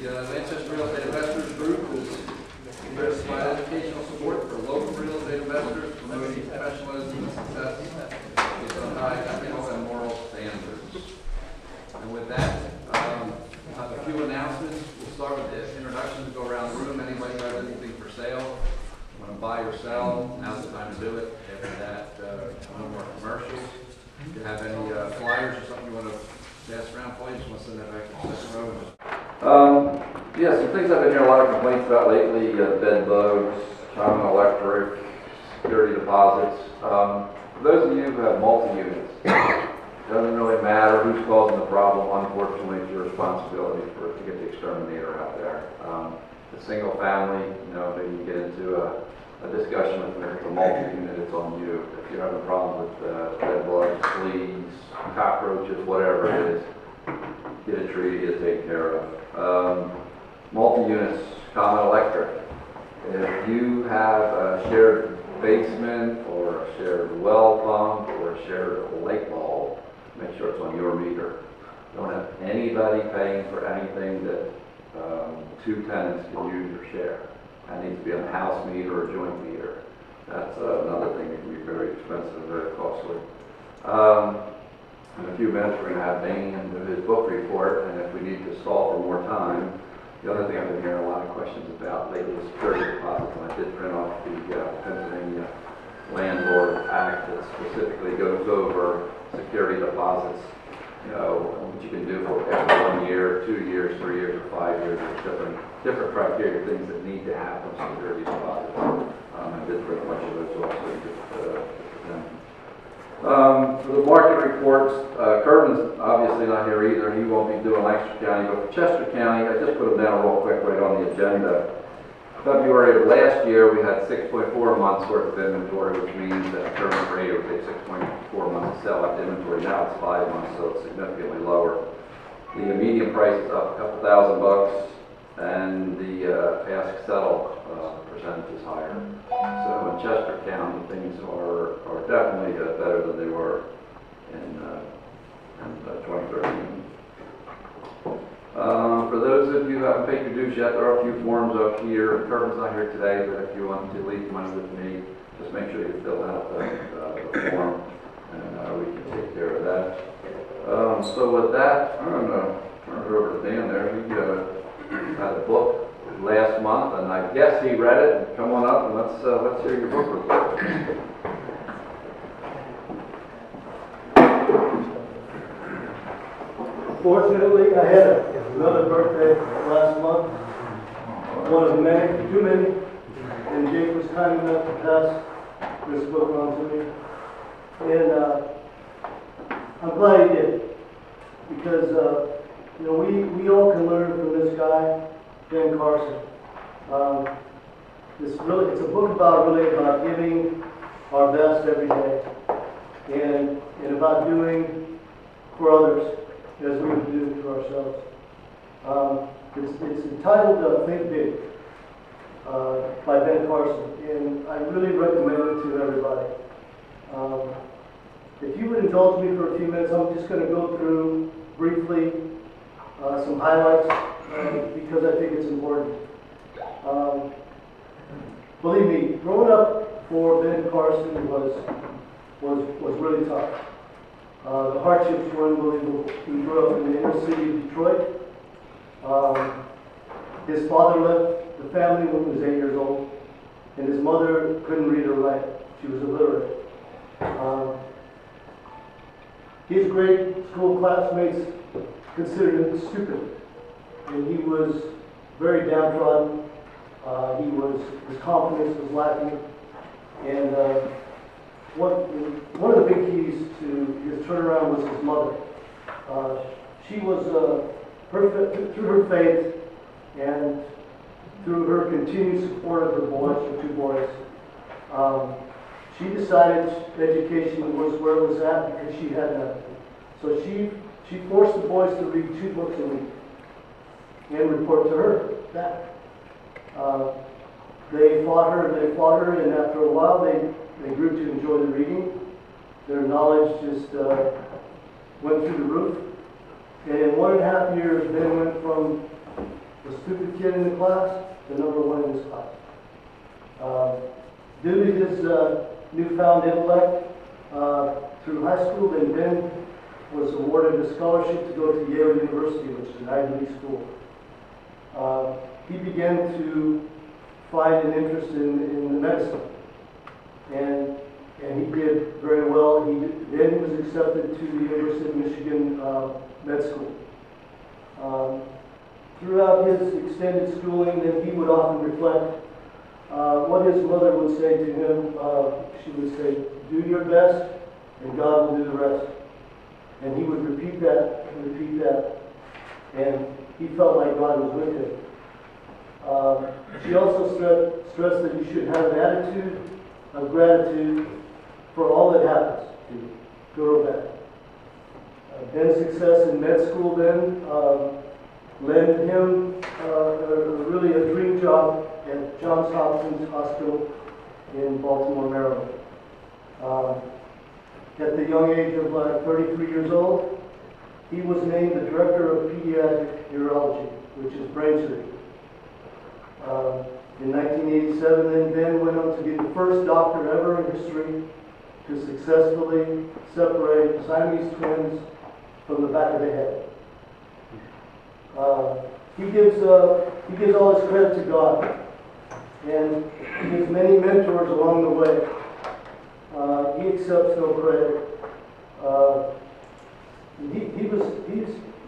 The Lanchester Real Estate Investors Group is here to provide educational support for local real estate investors, promoting professionalism and success based on high ethical and moral standards. And with that, I have a few announcements. We'll start with the introductions, go around the room. Anybody has anything for sale? Want to buy or sell? Now's the time to do it. After that, no more commercials. If you have any flyers or something you want to pass around, please. Want to send that back to the second row. Yeah, some things I've been hearing a lot of complaints about lately: bed bugs, common electric, security deposits. For those of you who have multi-units, it doesn't really matter who's causing the problem. Unfortunately, it's your responsibility to get the exterminator out there. The single family, maybe you get into a discussion with them. If it's a multi-unit, it's on you. If you're having a problem with bed bugs, fleas, cockroaches, whatever it is, get it treated, get it taken care of. Multi-units, common electric. If you have a shared basement or a shared well pump or a shared light bulb, make sure it's on your meter. Don't have anybody paying for anything that two tenants can use or share. That needs to be on a house meter or a joint meter. That's another thing that can be very expensive and very costly. In a few minutes, we're going to have Dane do his book report, and if we need to stall for more time, the other thing I've been hearing a lot of questions about lately is security deposits, and I did print off the Pennsylvania Landlord Act that specifically goes over security deposits. What you can do for every 1 year, 2 years, 3 years, or 5 years. There's different criteria, things that need to have from security deposits. I did print a bunch of those also. For the market reports, Kerwin's obviously not here either. He won't be doing Lanchester County, but for Chester County, I just put them down real quick right on the agenda. February of last year, we had 6.4 months worth of inventory, which means that Kerwin's rate would take 6.4 months to sell that inventory. Now it's 5 months, so it's significantly lower. The median price is up a couple $1,000, and the ask settle percentage is higher. So in Chester County, things are definitely better than they were in 2013. For those of you who haven't paid your dues yet, there are a few forms up here. Kerwin's not here today, but if you want to leave money with me, just make sure you fill out the form, and we can take care of that. So with that, I'm going to turn it over to Dan there. He had a book last month, and I guess he read it. Come on up and let's hear your book report. Fortunately, I had another birthday last month, one of many, too many, and Jake was kind enough to pass this book on to me. And I'm glad he did, because we all can learn from this guy, Ben Carson. It's a book about giving our best every day, and about doing for others as we would do to ourselves. It's entitled Think Big by Ben Carson, and I really recommend it to everybody. If you would indulge me for a few minutes, I'm just going to go through briefly some highlights because I think it's important. Believe me, growing up for Ben Carson was really tough. The hardships were unbelievable. He grew up in the inner city of Detroit. His father left the family when he was 8 years old, and his mother couldn't read or write. She was illiterate. His grade school classmates considered him stupid, and he was very downtrodden. His confidence was lacking, and one of the big keys to his turnaround was his mother. She was, through her faith and through her continued support of her boys, her two boys, she decided education was where it was at because she had none. So she forced the boys to read 2 books a week and report to her back. They fought her, and after a while they grew to enjoy the reading. Their knowledge just went through the roof. And in 1.5 years, Ben went from the stupid kid in the class to number one in his class. Due to his newfound intellect through high school, then Ben was awarded a scholarship to go to Yale University, which is an Ivy League school. He began to find an interest in medicine, and he did very well. Then he was accepted to the University of Michigan Med School. Throughout his extended schooling, then he would often reflect what his mother would say to him. She would say, "Do your best, and God will do the rest." And he would repeat that, and he felt like God was with him. She also stressed that you should have an attitude of gratitude for all that happens to you, good or bad. Ben's success in med school then led him really a dream job at Johns Hopkins Hospital in Baltimore, Maryland. At the young age of 33 years old, he was named the Director of Pediatric Urology, which is brain surgery. In 1987, then Ben went on to be the first doctor ever in history to successfully separate Siamese twins from the back of the head. He gives all his credit to God, and he has many mentors along the way. He accepts no credit.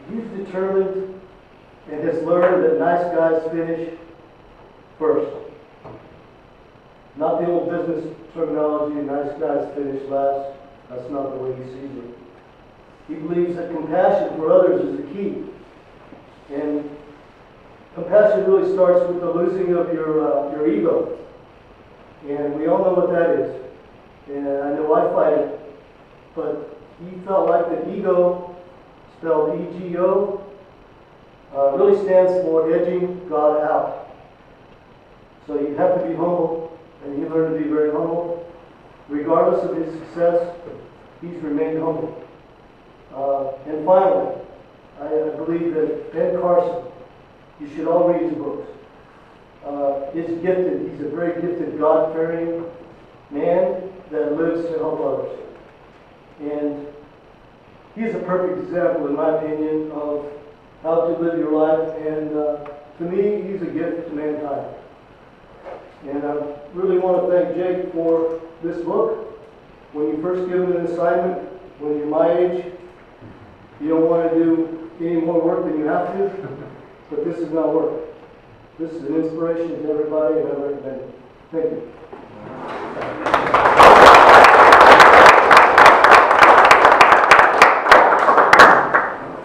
He's determined and has learned that nice guys finish first. Not the old business terminology, nice guys finish last. That's not the way he sees it. He believes that compassion for others is the key. And compassion really starts with the losing of your ego. And we all know what that is. And I know I fight it. But he felt like the ego, spelled E-G-O, really stands for edging God out. So you have to be humble, and he learned to be very humble. Regardless of his success, he's remained humble. And finally, I believe that Ben Carson, you should all read his books. Is gifted. He's a very gifted, God-fearing man that lives to help others. And he is a perfect example, in my opinion, of how to live your life. And to me, he's a gift to mankind. And I really want to thank Jake for this book. When you first give him an assignment, when you're my age, you don't want to do any more work than you have to, but this is not work. This is an inspiration to everybody, and I recommend it. Thank you.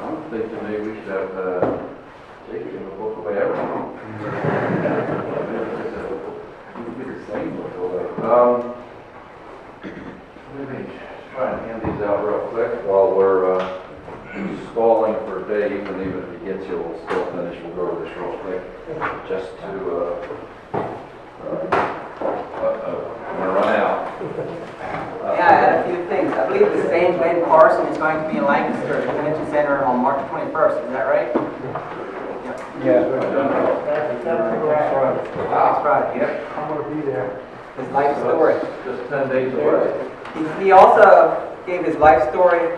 I'm thinking maybe we should have Jake give a book away every month. Maybe the same book away. Let me try and hand these out real quick while we're stalling for Dave, and even if he gets here, we'll still finish. We'll go over this real quick, just to. I'm gonna run out. Yeah, I had a few things. I believe the same Ben Carson is going to be in Lanchester at the Convention Center on March 21st. Is that right? Yeah. Next Friday. Yep. I'm going to be there. His life story. Just 10 days away. He also gave his life story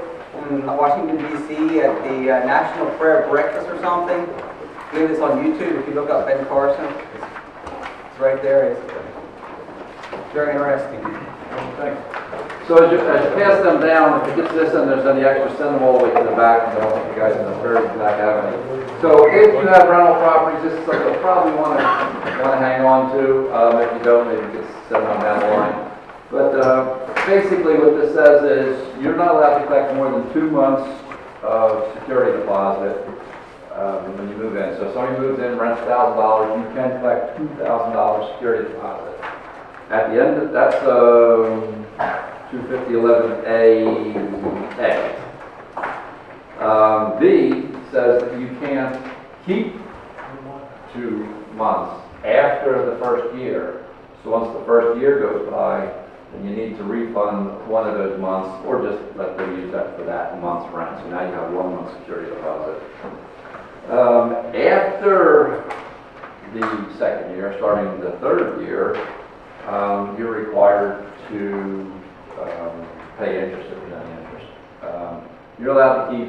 in Washington, D.C. at the National Prayer Breakfast or something. He gave this on YouTube. If you look up Ben Carson, it's right there. It's very interesting. Thanks. So as you pass them down, if you get to this end, there's any extra, send them all the way to the back, and I don't think you guys in the very back have any. So if you have rental properties, this is something you'll probably want to hang on to. If you don't, maybe you can send them down the line. But basically what this says is you're not allowed to collect more than 2 months of security deposit when you move in. So if somebody moves in, rents $1,000, you can collect $2,000 security deposit. At the end, that's 250.11A. B says that you can't keep 2 months after the first year. So once the first year goes by, then you need to refund one of those months, or just let them use that for that month's rent. So now you have 1 month security deposit. After starting the third year, you're required to pay interest if you're any interest. You're allowed to keep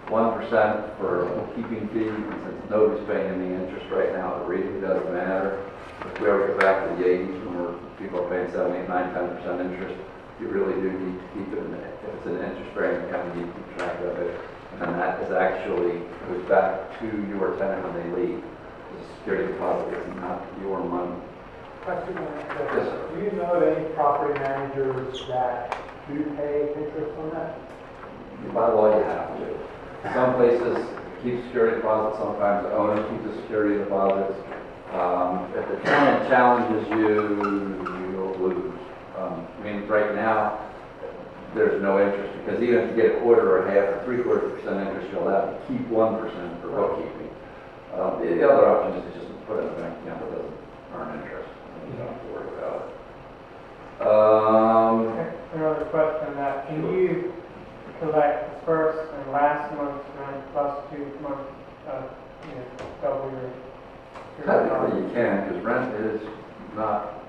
1% for a bookkeeping fee, and since nobody's paying any interest right now, it really doesn't matter. If we ever go back to the 80s when people are paying 7, 8, 9, 10% interest, you really do need to keep it in it. If it's an interest-bearing account, you need to keep track of it. And that is actually goes back to your tenant when they leave. The security deposit is not your money. Question on that. Yes, sir. Do you know of any property managers that do pay interest on that? By law, you have to. Some places keep security deposits, sometimes the owners keep the security deposits. If the tenant challenges you, you'll lose. I mean, right now, there's no interest because even if you get a quarter or half or 3/4% interest, you'll have to keep 1% for bookkeeping. The other option is just to put it in a bank account that doesn't earn interest. You don't have to worry about it. Another question that, can you collect the first and last month's rent plus 2 months, double your Technically, you can, because rent is not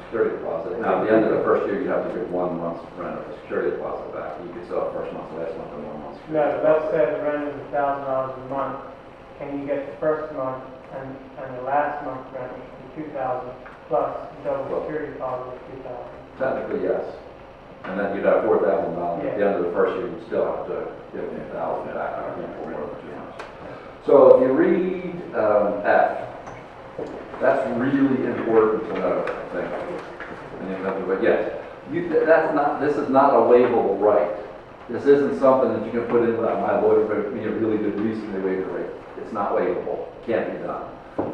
security deposit. Now, at the end of the first year, you have to give 1 month's rent of the security deposit back. You can sell first month, last month, and 1 month. No, but let's say the rent is $1,000 a month. Can you get the first month and the last month's rent, which would be $2,000 plus double security deposit of $2,000? Technically, yes. And then you'd have $4,000. At the Yeah. end of the first year, you'd still have to give me $1,000 back. I can't for more than 2 months. So if you read F, that's really important to know, I think. But yes, this is not a waivable right. This isn't something that you can put in without my lawyer gave me a really good reason to waive the right. It's not waivable. It can't be done.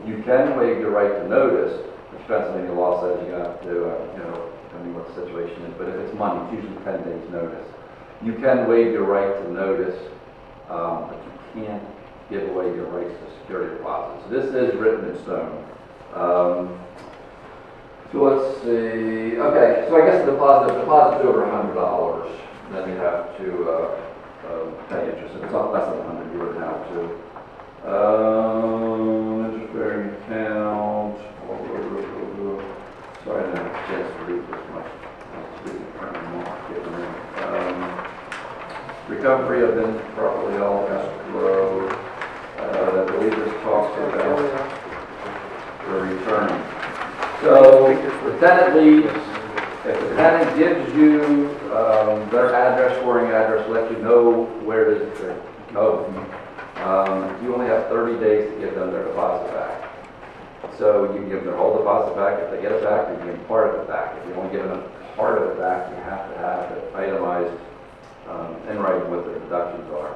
You can waive your right to notice, which Pennsylvania law says you have to, tell me what the situation is, but if it's money, it's usually 10 days notice. You can waive your right to notice, but you can't give away your rights to security deposits. This is written in stone. So let's see. Okay, so I guess the deposit's over $100, then you have to pay interest. If it's less than 100, you would have to. Interest-bearing account. Sorry, I didn't have a chance to read this much. Recovery of improperly held escrow. I believe this talks about the return. So the tenant leaves. If the tenant gives you their address, scoring address, let you know where to go, you only have 30 days to give them their deposit back. So you can give them their whole deposit back. If they get it back, you can give part of it back. If you only give them part of it back, you have to have it itemized in writing what the deductions are.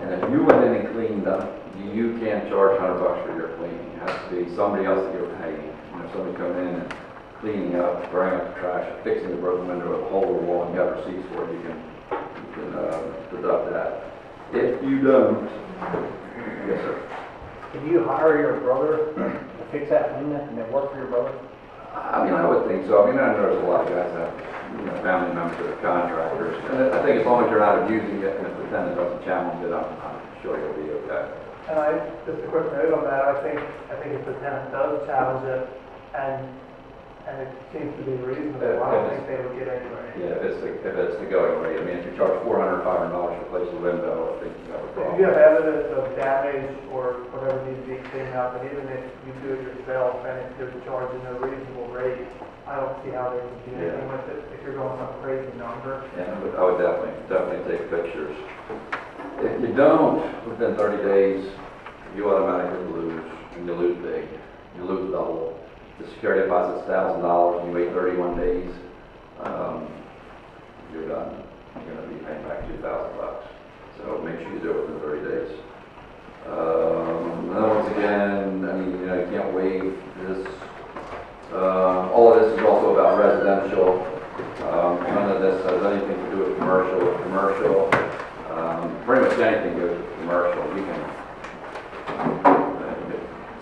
And if you went in and cleaned them, you can't charge $100 for your cleaning. It has to be somebody else that you're paying. Somebody coming in and cleaning up, throwing up the trash, fixing the broken window or the hole in the wall, and you have receipts for it, you can deduct that. If you don't, yes, sir. Can you hire your brother to fix that window and it work for your brother? I mean, I would think so. I mean, I know there's a lot of guys that have, family members that are contractors. And I think as long as you're not abusing it and if the tenant doesn't challenge it, I'm sure you'll be okay. And just a quick note on that, I think if the tenant does challenge it and it seems to be reasonable, I don't think they would get anywhere. Yeah, if it's the going rate. I mean, if you charge $400, $500 to replace a window, I think you have a If problem. you have evidence of damage or whatever needs to be cleaned up, and even if you do it yourself and if you're charging a reasonable rate, I don't see how they would do anything with it if you're going some crazy number. Yeah, I would definitely take pictures. If you don't, within 30 days, you automatically lose, and you lose big. You lose double. The security deposit's $1,000, and you wait 31 days, you're done. You're going to be paying back $2,000. So make sure you do it within 30 days. And then once again, I mean, you can't waive this. All of this is also about residential. None of this has anything to do with commercial. Pretty much anything goes with commercial. You can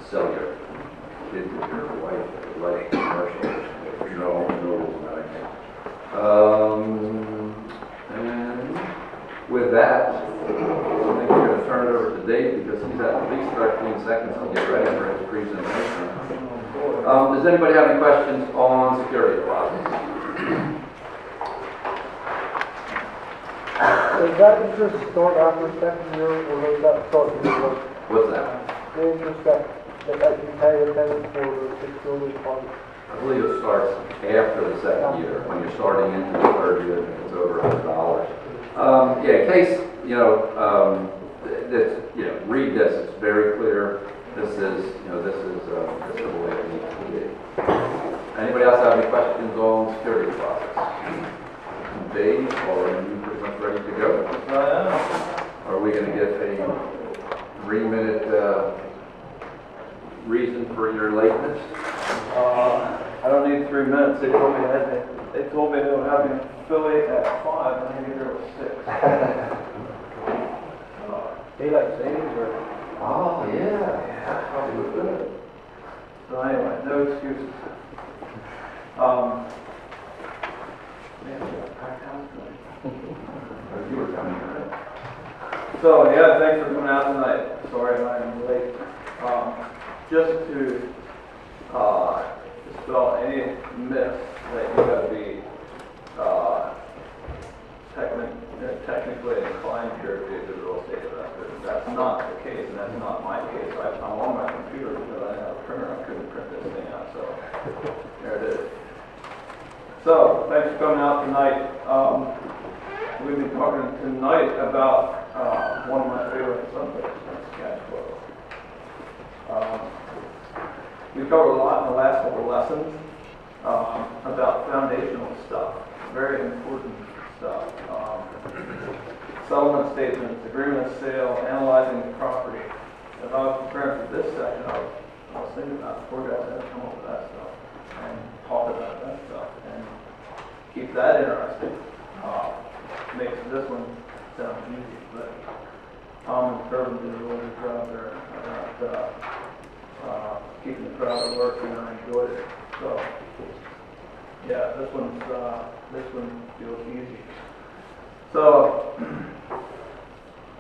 sell your kids or your wife like commercial. There's no rules on that. And with that, I think we're going to turn it over to Dave because he's at least 13 seconds to get ready for his presentation. Does anybody have any questions on security deposits? Does that interest start after the second year, or does that start when you work? What's that? The interest that you pay the tenant for the security deposit? I believe it starts after the second year, when you're starting into the third year, it's over $100. Yeah, in case, read this, it's very clear. This is the way it needs to be. Anybody else have any questions on security deposits? Dave, or are you pretty much ready to go? Are we going to get a 3-minute reason for your lateness? I don't need 3 minutes. They told me they would have me in Philly at 5 and I get there at 6. Daylight savings or? Oh, yeah. That's probably good. So anyway, no excuses. Man, we got a packed house tonight. You were coming, right? So yeah, thanks for coming out tonight. Sorry I'm late. Just to dispel any myth that you got to be technically inclined here to be a good real estate investor. That's not the case, and that's not my case. I'm on my computer because I have a printer. I couldn't print this thing out, so there it is. So thanks for coming out tonight. We've been talking tonight about one of my favorite subjects, that's cash flow. We covered a lot in the last couple of lessons about foundational stuff, very important stuff. Settlement statements, agreement of sale, analyzing the property. As I was preparing for this session, I was thinking about before you guys had to come up with that stuff and talk about that stuff and keep that interesting. Makes this one sound easy, but Tom and Kirby did a really good job there about keeping the crowd alert, and I enjoyed it. So yeah, this one feels easy. So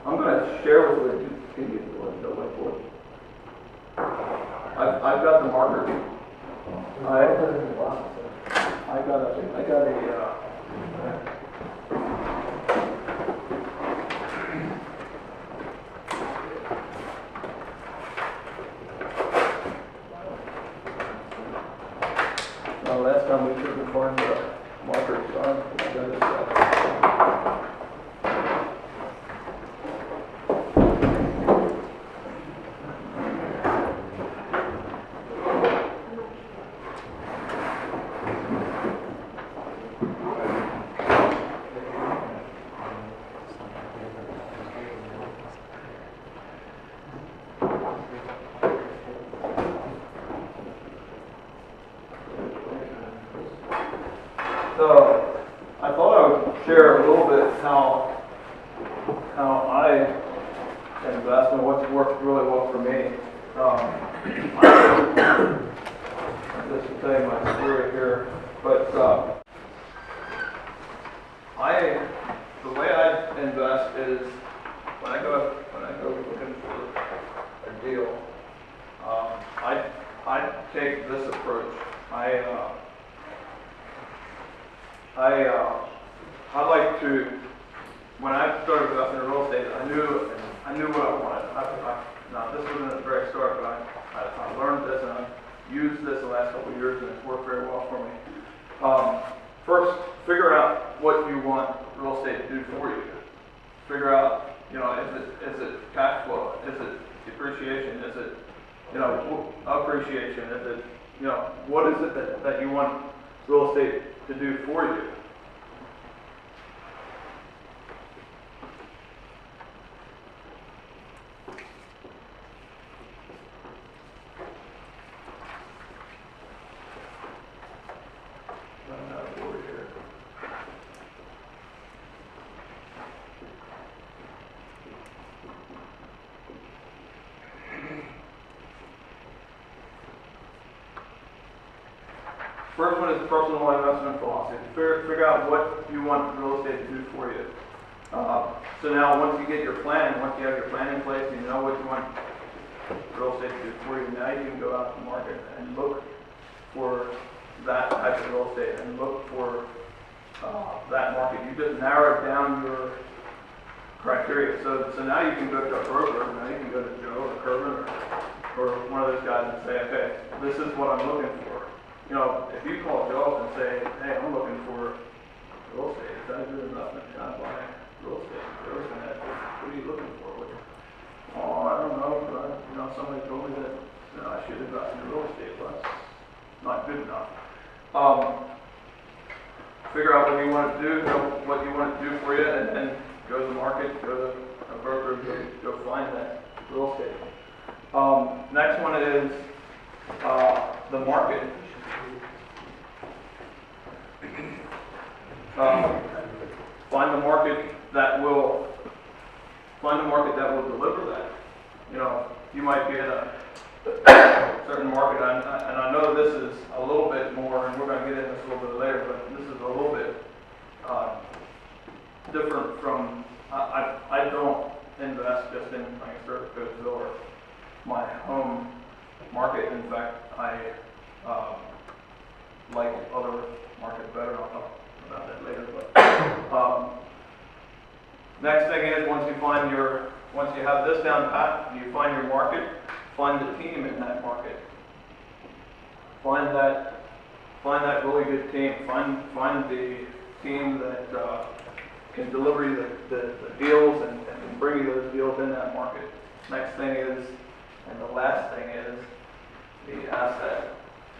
I'm going to share with you. Can you the whiteboard? I've got the marker. I got a. Last time we couldn't find the markers on the other side. So I thought I would share a little bit how I invest and what's worked really well for me. Just to tell you my story here, but the way I invest is when I go looking for a deal, I take this approach. I like to, when I started investing in real estate, I knew what I wanted. Now this wasn't at the very start, but I learned this and I used this the last couple of years and it's worked very well for me. First, figure out what you want real estate to do for you. Figure out, is it cash flow? Is it depreciation? Is it, appreciation? Is it, what is it that you want real estate to do for you? First one is personal investment philosophy. Figure out what you want real estate to do for you. So now once you get your plan, once you have your plan in place and you know what you want real estate to do for you, now you can go out to the market and look for that type of real estate and look for that market. You just narrowed down your criteria. So now you can go to a broker, now you can go to Joe or Kervin or one of those guys and say, okay, this is what I'm looking for. You know, if you call Joe up and say, hey, I'm looking for real estate, is that a good investment? Can I buy real estate? Joe's going to ask, what are you looking for? Oh, I don't know, but you know, somebody told me that I should invest in real estate, but that's not good enough. Figure out what you want to do, know what you want to do for you, and then go to the market, go to a broker, go find that real estate. Next one is the market. Find the market that will deliver that. You know, you might be in a certain market, and I know this is a little bit more, and we're going to get into this a little bit later, but this is a little bit different from, I don't invest just in Lanchester, Coatesville, or my home market. In fact, I like other markets better. I'll talk about that later. But next thing is, once you have this down pat, you find your market, find the team in that market. Find that really good team. Find the team that can deliver you the deals and bring you those deals in that market. Next thing is, and the last thing is, the asset,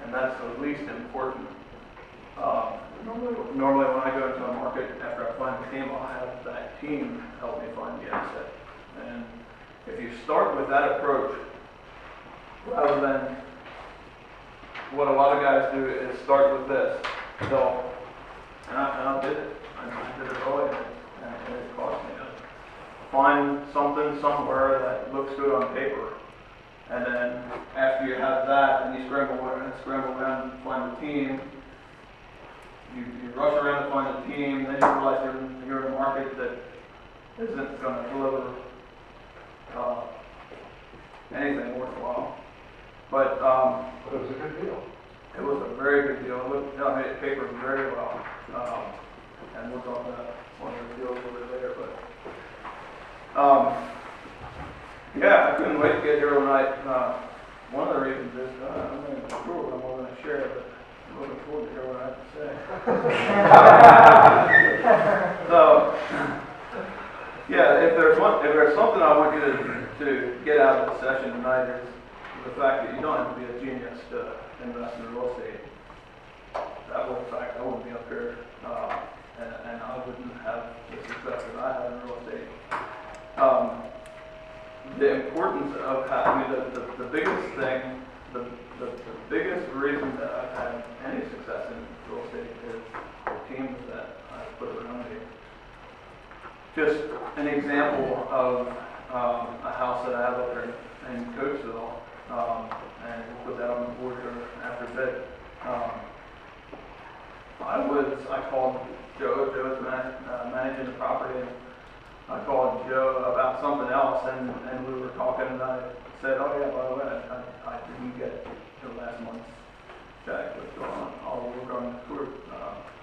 and that's the least important. Normally when I go into a market, after I find the team, I'll have that team help me find the asset. And if you start with that approach, rather than what a lot of guys do is start with this. So, and I did it. I did it early, and it cost me. Find something somewhere that looks good on paper, and then after you have that, and you scramble around and find the team. You rush around to find the team, then you realize you're in a market that isn't going to deliver anything worthwhile. But It was a good deal. it was a very good deal. I made it paper very well, and we'll talk about one of the deals a little bit later. But yeah, I couldn't wait to get here tonight. One of the reasons is I'm going to tour. I'm going to share, but I'm looking forward to hear what I have to say. So, yeah, if there's something I want you to get out of the session tonight is the fact that you don't have to be a genius to invest in real estate. That was the fact I wouldn't be up here, and I wouldn't have the success that I have in real estate. The importance of the biggest thing, the biggest reason that I've had any success in real estate is the teams that I've put around me. Just an example of a house that I have up there in Coatesville, and we'll put that on the board here after a bit. I called Joe's managing the property, and I called Joe about something else, and we were talking, and I said, oh yeah, by the way, I didn't get the last month's check. What's going on? I'll work on the tour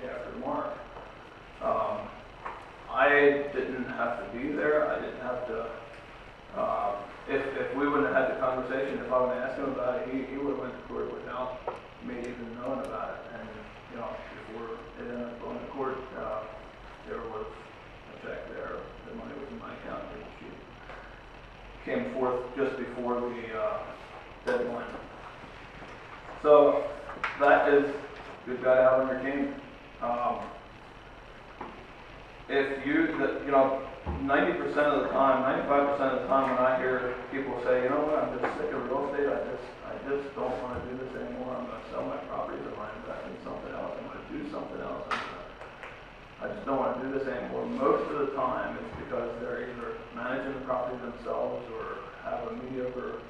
after tomorrow. I didn't have to be there. I didn't have to, if we wouldn't have had the conversation, if I would have asked him about it, he would have went to court without me even knowing about it. And, you know, before it ended up going to court, there was a check there. The money was in my account. She came forth just before the deadline. So that is a good guy to have on your team. If you, 90% of the time, 95% of the time when I hear people say, you know what, I'm just sick of real estate, I just don't want to do this anymore, I'm going to sell my properties, I'm going to invest in something else, I'm going to do something else, I just don't want to do this anymore. Most of the time it's because they're either managing the property themselves or have a mediocre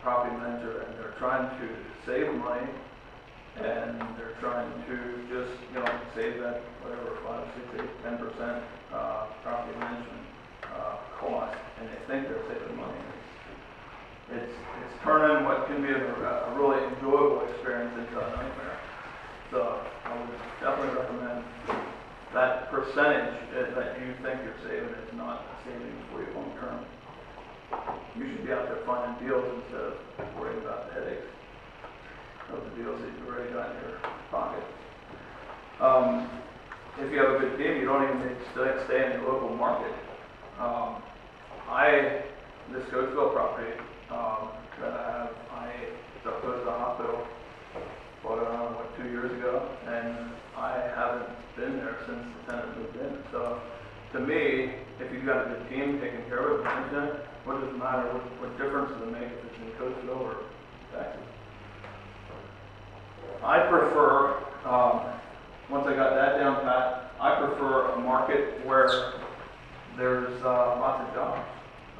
property manager, and they're trying to save money, and they're trying to just, save that, whatever, 5, 6, 8, 10% property management cost, and they think they're saving money. It's turning what can be a really enjoyable experience into a nightmare. So I would definitely recommend that percentage that you think you're saving is not a savings for you long term. You should be out there finding deals instead of worrying about the headaches of the deals that you've already got in your pocket. If you have a good team, you don't even need to stay in your local market. This Coatesville property that it's up close to the hospital, bought it on, 2 years ago, and I haven't been there since the tenant moved in. So, to me, if you've got a good team taking care of it, managing it, what does it matter? What difference does it make if it's in Coatesville or Texas? I prefer, once I got that down pat, I prefer a market where there's lots of jobs.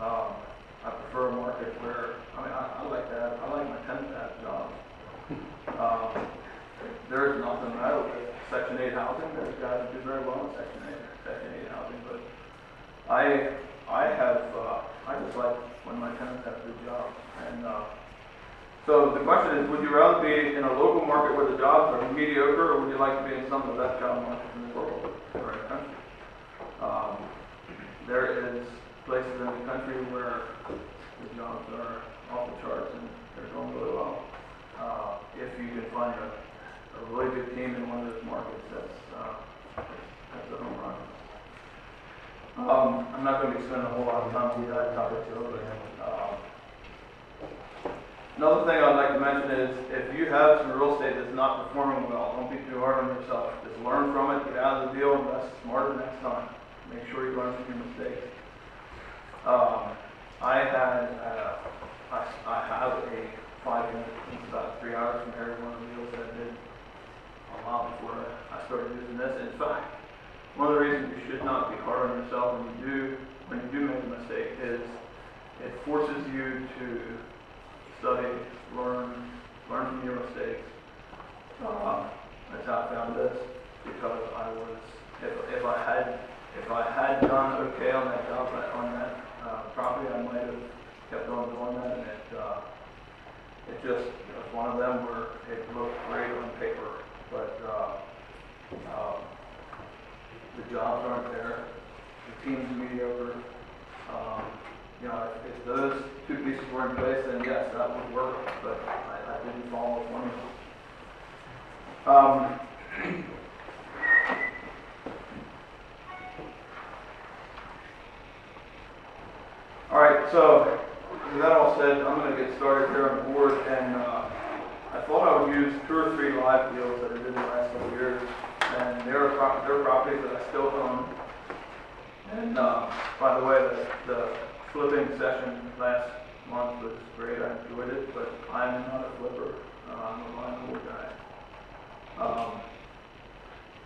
I prefer a market where, I like that. I like my tenants to have jobs. There is nothing wrong with Section 8 housing. There's guys who do very well in Section 8 housing, but I just like when my tenants have good jobs. And so the question is, would you rather be in a local market where the jobs are mediocre, or would you like to be in some of the best job markets in the world or in the country? There is places in the country where the jobs are off the charts and they're going really well. If you can find a really good team in one of those markets, that's a home run. I'm not going to be spending a whole lot of time on that topic too, but another thing I'd like to mention is if you have some real estate that's not performing well, don't be too hard on yourself. Just learn from it, get out of the deal, invest smarter next time. Make sure you learn from your mistakes. I have a 5-unit, it's about 3 hours compared to one of the deals that I did a while before I started using this. In fact, one of the reasons you should not be hard on yourself when you do make a mistake is it forces you to study, learn from your mistakes. That's how I found this, because if I had done okay on that job, on that property, I might have kept on doing that, and it was one of them where it looked great on paper, but the jobs aren't there, the team's mediocre. If those two pieces were in place, then yes, that would work, but I didn't follow one of them. All right, so with that all said, I'm going to get started here on the board, and I thought I would use 2 or 3 live deals that I did in the last couple of years, and they're properties that I still own. And by the way, the flipping session last month was great. I enjoyed it, but I'm not a flipper. I'm a buy and hold guy.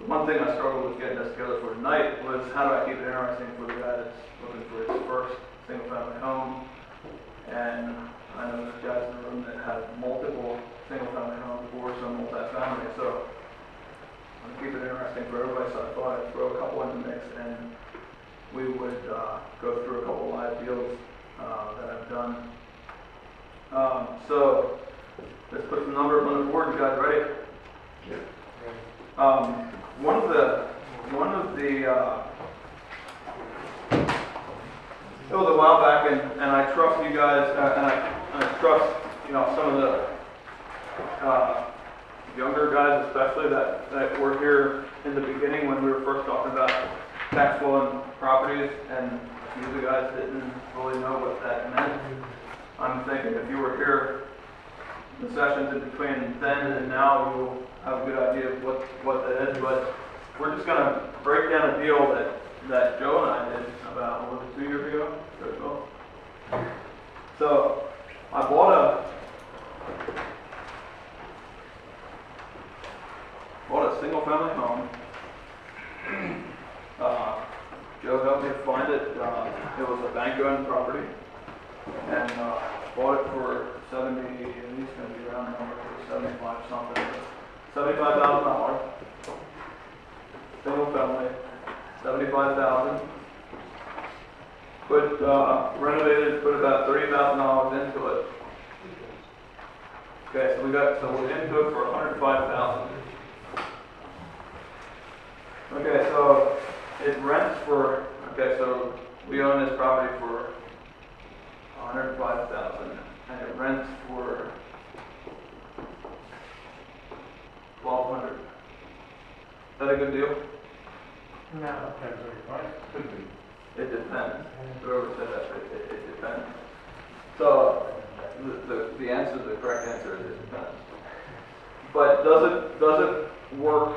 The one thing I struggled with getting this together for tonight was how do I keep it interesting for the guy that's looking for his first single-family home. And I know there's guys in the room that have multiple single-family homes or some multi-family, so I'm going to keep it interesting for everybody, so I thought I'd throw a couple in the mix, and we would go through a couple live deals that I've done. So let's put some numbers on the board. You guys ready? Yeah. One of the it was a while back, and I trust you guys, and I trust some of the younger guys, especially that were here in the beginning when we were first talking about tax flowing properties, and a few of the guys didn't really know what that meant. I'm thinking if you were here the sessions in between then and now, you'll have a good idea of what that is. But we're just going to break down a deal that Joe and I did about, what was it, 2 years ago? So I bought a single family home. Joe helped me find it. It was a bank-owned property, and bought it for 70. At least going to be around number for 75 something. $75,000. Single family, $75,000. Renovated, put about $30,000 into it. Okay, so we're into it for 105,000. Okay, so it rents for, okay, so we own this property for 105,000 and it rents for 1,200. Is that a good deal? No. It depends. Whoever said that, it depends. So the answer, the correct answer is it depends. But does it work?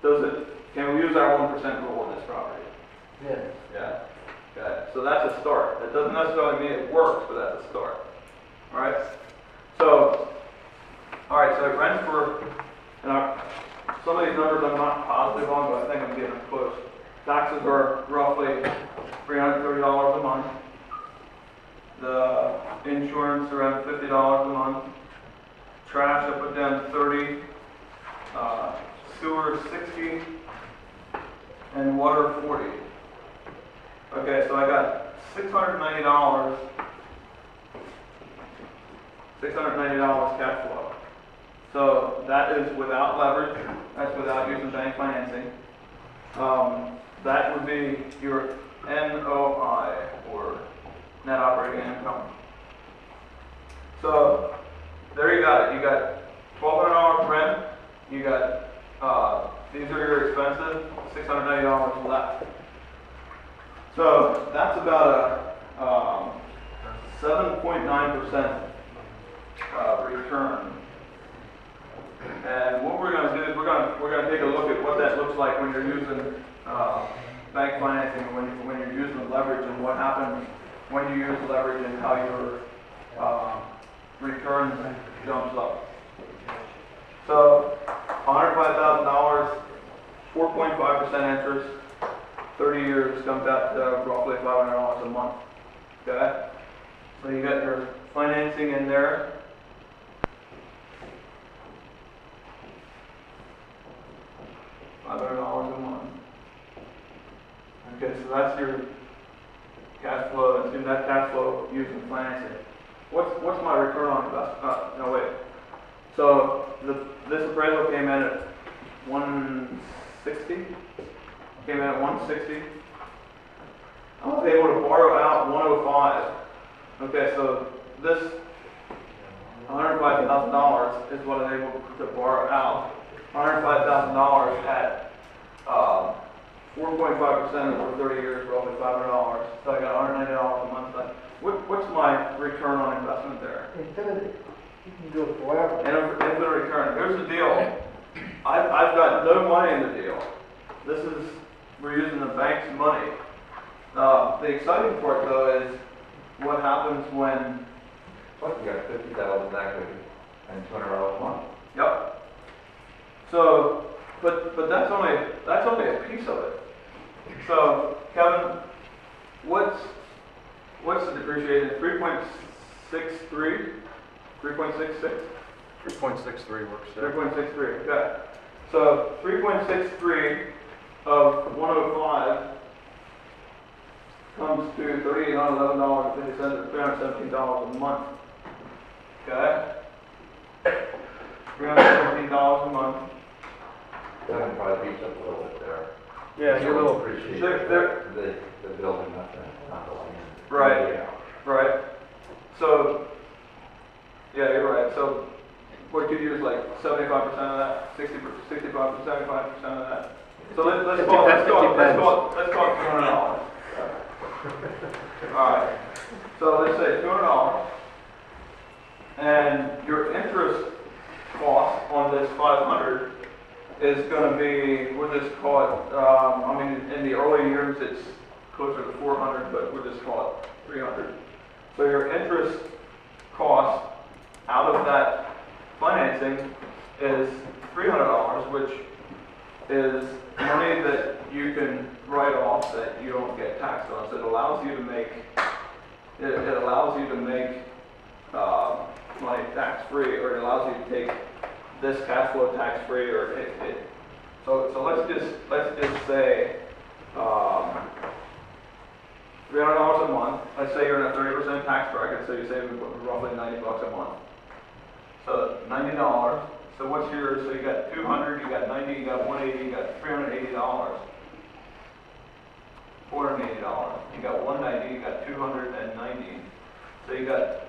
Can we use our 1% rule on this property? Yes. Yeah. Okay. So that's a start. That doesn't necessarily mean it works, but that's a start. All right. So, all right. So it rents for, and some of these numbers I'm not positive on, but I think I'm getting close. Taxes are roughly $330 a month. The insurance around $50 a month. Trash I put down 30. Sewer 60. And water 40. Okay, so I got $690. $690 cash flow. So that is without leverage. That's without using bank financing. That would be your NOI, or net operating income. So there you got it. You got $1,200 rent. You got these are your expenses. $690 left. So that's about a 7.9% return. And what we're going to do is we're going to take a look at what that looks like when you're using bank financing, when you're using leverage, and what happens when you use leverage and how your return jumps up. So $105,000, 4.5% interest, 30 years comes out to roughly $500 a month. Okay? So you got your financing in there. $500 a month. Okay, so that's your cash flow. That's your net cash flow using financing. What's my return on investment? No, wait. So this appraisal came in at 160. Came in at 160. I was able to borrow out 105. Okay, so this $105,000 is what I was able to borrow out. $105,000 at 4.5% over 30 years, roughly $500. So I got $190 a month left. What's my return on investment there? Infinity. You can do it forever. And infinite return. Here's the deal. I've got no money in the deal. We're using the bank's money. The exciting part though is what happens when. What, you got 50,000 equity and $200 a month? Yep. So, but that's only a piece of it. So, Kevin, what's the depreciation? 3.63, 3.66. 3.63 works. 3.63. Okay. So 3.63 of 105 comes to $3,811.50, $317 a month. Okay. $317 a month. That probably beats up a little bit there. Yeah, You will appreciate They're- the building, not the land. Right. Yeah. Right. So, yeah, you're right. So, what you use like 75% of that, 65, 75% of that. So let's call it $200. All right. So let's say $200, and your interest cost on this 500 is going to be, we'll just call it. I mean, in the early years it's closer to 400, but we'll just call it 300. So your interest cost out of that financing is $300, which is money that you can write off that you don't get taxed on. So it allows you to make money tax free, or it allows you to take this cash flow tax free, or so let's just say $300 a month. Let's say you're in a 30% tax bracket, so you're saving roughly $90 a month. So $90. So what's yours? So you got 200, you got 90, you got 180, you got $380. $480. You got 190, you got 290. So you got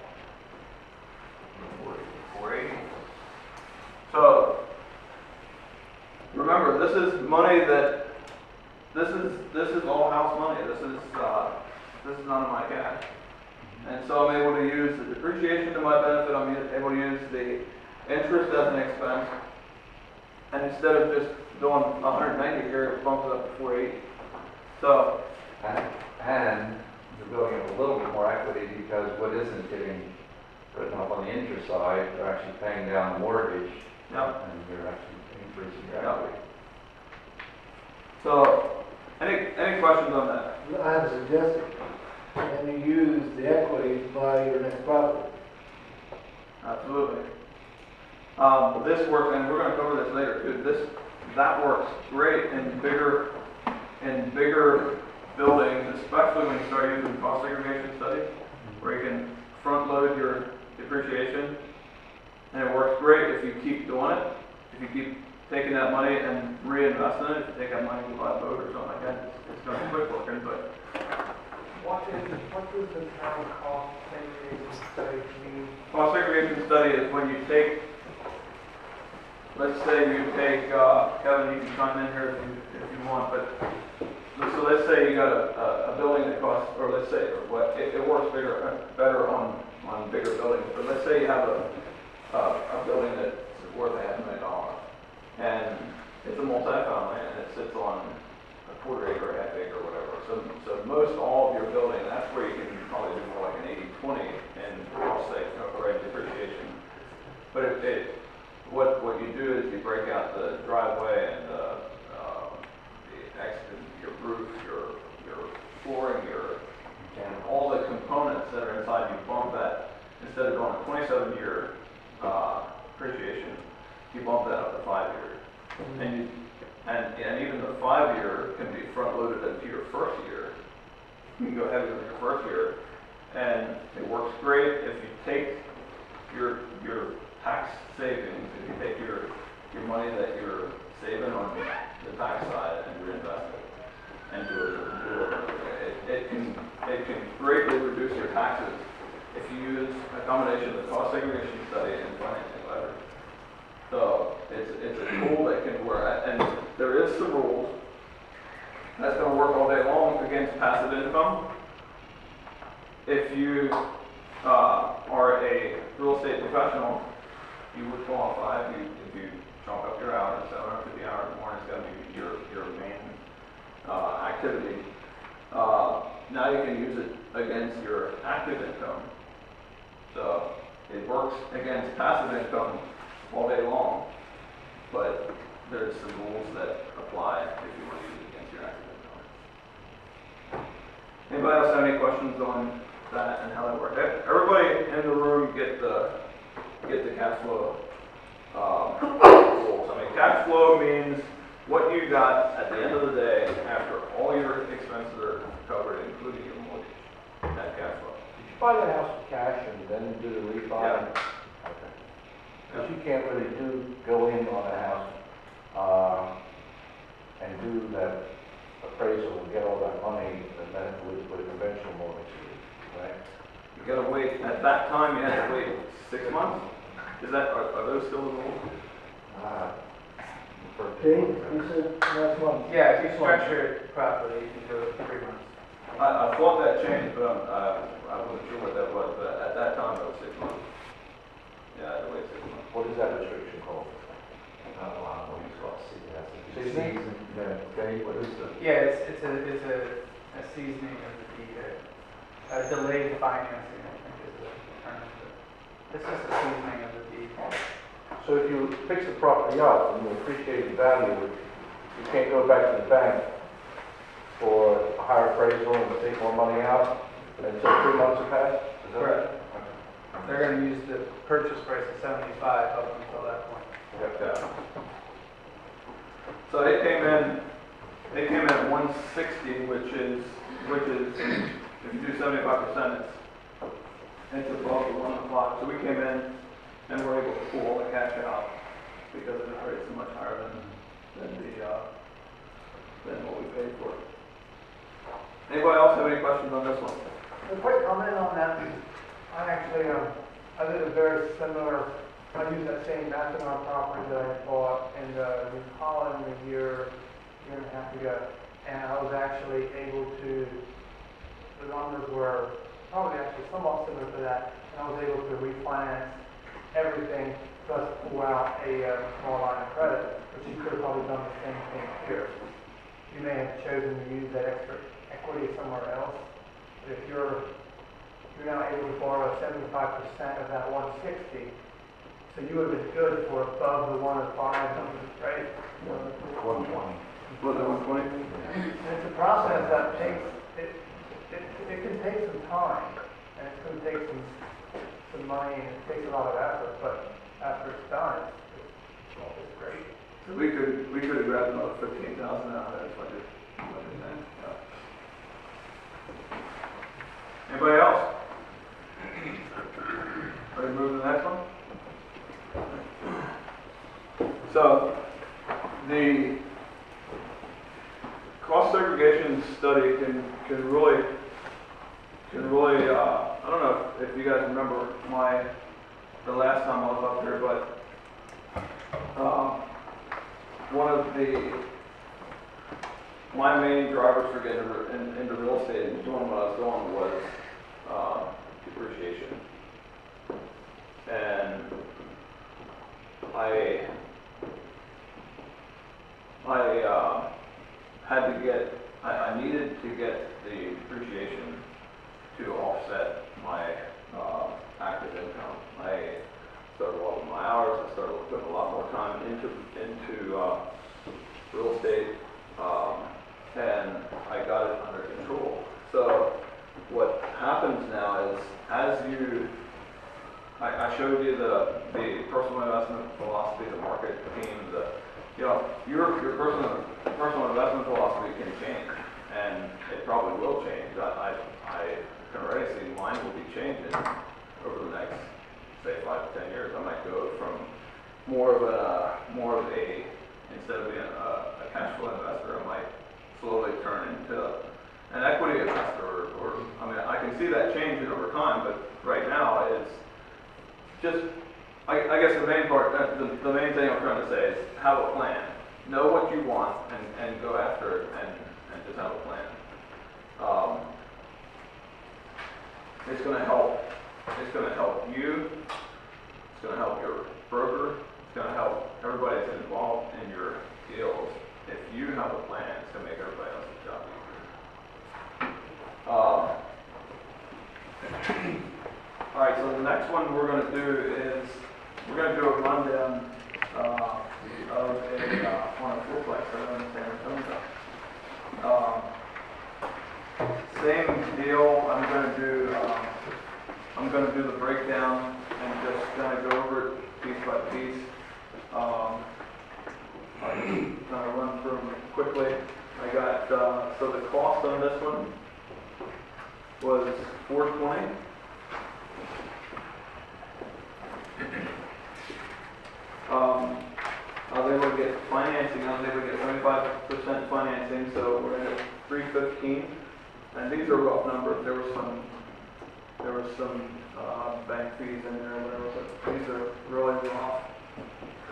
480. So remember, this is money that this is all house money. This is none of my cash. And so I'm able to use the depreciation to my benefit. I'm able to use the interest as an expense. And instead of just doing 190 here, it bumps it up to 480. So, And you're building up a little bit more equity because what isn't getting written up on the interest side, you're actually paying down the mortgage. yeah. And you're actually increasing your Yeah. equity. So, any questions on that? I have a suggestion. Can you use the equity to buy your next property? Absolutely. This works, and we're going to cover this later too. That works great in bigger buildings, especially when you start using cost segregation studies, where you can front load your depreciation. And it works great if you keep doing it. If you keep taking that money and reinvesting it, if you take that money to buy a boat or something like that, it's going to be quick working. But What does the town cost segregation study mean? cost segregation study is when you take, let's say you take, Kevin, you can chime in here if you want, but so let's say you got a building that costs, or let's say, it works better on bigger buildings, but let's say you have a building that's worth $500,000, and it's a multi-family, and it sits on a quarter acre, half acre, whatever. So most all of your building, that's where you can probably do more like an 80-20 in cost or in depreciation. But what you do is you break out the driveway and your roof, your flooring, and all the components that are inside. You bump that, instead of going a 27-year depreciation, you bump that up to 5 years. And even the 5-year can be front loaded into your first year. You can go ahead with your first year, and it works great if you take your tax savings, if you take your money that you're saving on the tax side and reinvest it, and do it. It can greatly reduce your taxes if you use a combination of the cost segregation study and financing leverage. So it's a tool that can work, and there is some rules. That's going to work all day long against passive income. If you are a real estate professional, you would qualify if you chalk up your hours, 750 hours a morning is going to be your main activity. Now you can use it against your active income. So it works against passive income all day long, but there's some rules that apply if you want to use it against your active income. Anybody else have any questions on that and how that works? Everybody in the room get the cash flow rules. I mean, cash flow means what you got at the end of the day after all your expenses are covered, including your mortgage. That cash flow. Did you buy the house with cash and then do the refi? Yeah. Okay. Because you can't really go in on a house and do that appraisal and get all that money and then with a conventional mortgage, right? You gotta wait, at that time you had to wait 6 months? Are those still the rules? Dave, you said last one. Yeah, if you structure it properly, you can do it in 3 months. I thought that changed, but I wasn't sure what that was, but at that time it was 6 months. Yeah, I had to wait 6 months. What is that restriction called? Seasoning? Yeah, okay, what is the? Yeah, it's a seasoning of the deed, a delayed financing, I think is the term. It's just a seasoning of the deed. So if you fix the property up and you appreciate the value, you can't go back to the bank for a higher appraisal and take more money out until 3 months have passed? Is that Correct. Okay. They're gonna use the purchase price of 75 up until that point. Yeah. So they came in at 160, which is if you do 75%, it's above the 1 o'clock. So we came in and we're able to pull all the cash out because the rate's so much higher than what we paid for. Anybody else have any questions on this one? A quick comment on that. I actually, I did a very similar, I used that same Mackinac property that I bought in New Holland a year and a half ago. And I was actually able to, the numbers were probably actually somewhat similar to that. And I was able to refinance everything, plus pull out a small line of credit, which you could have probably done the same thing here. You may have chosen to use that extra equity somewhere else. But if you're now able to borrow 75% of that 160, so you would have been good for above the 105 numbers, right? 120. What, the 120? And it's a process that takes, it can take some time, and it's going to take some money, and it takes a lot of effort, but after it's done, it's great. So we could have grabbed another 15,000 out of that budget. Yeah. Anybody else? Ready to move to the next one? So, the cost segregation study can really, I don't know if you guys remember the last time I was up here, but one of my main drivers for getting into real estate and doing what I was doing was depreciation. And I I needed to get the depreciation to offset my active income. I started walking my hours. I started putting a lot more time into real estate, and I got it under control. So what happens now is, I showed you the personal investment philosophy, the market theme, your personal investment philosophy can change, and it probably will change. I can already see mine will be changing over the next, say, 5 to 10 years. I might go from more of a instead of being a cash flow investor, I might slowly turn into an equity investor, or I mean, I can see that changing over time, but right now it's just, I guess the main part, the main thing I'm trying to say is have a plan. Know what you want and go after it and just have a plan. It's going to help. It's going to help you. It's going to help your broker. It's going to help everybody that's involved in your deals. If you have a plan, it's going to make everybody else's job easier. All right, so the next one we're going to do is we're going to do a rundown of on a fourplex around San Antonio. Same deal. I'm going to do the breakdown and just kind of go over it piece by piece. I'm going to run through them quickly. I got so the cost on this one was $420. I was able to get financing. I was able to get 75% financing, so we're at $315. And these are rough numbers. There were some bank fees in there, or whatever. But these are really rough.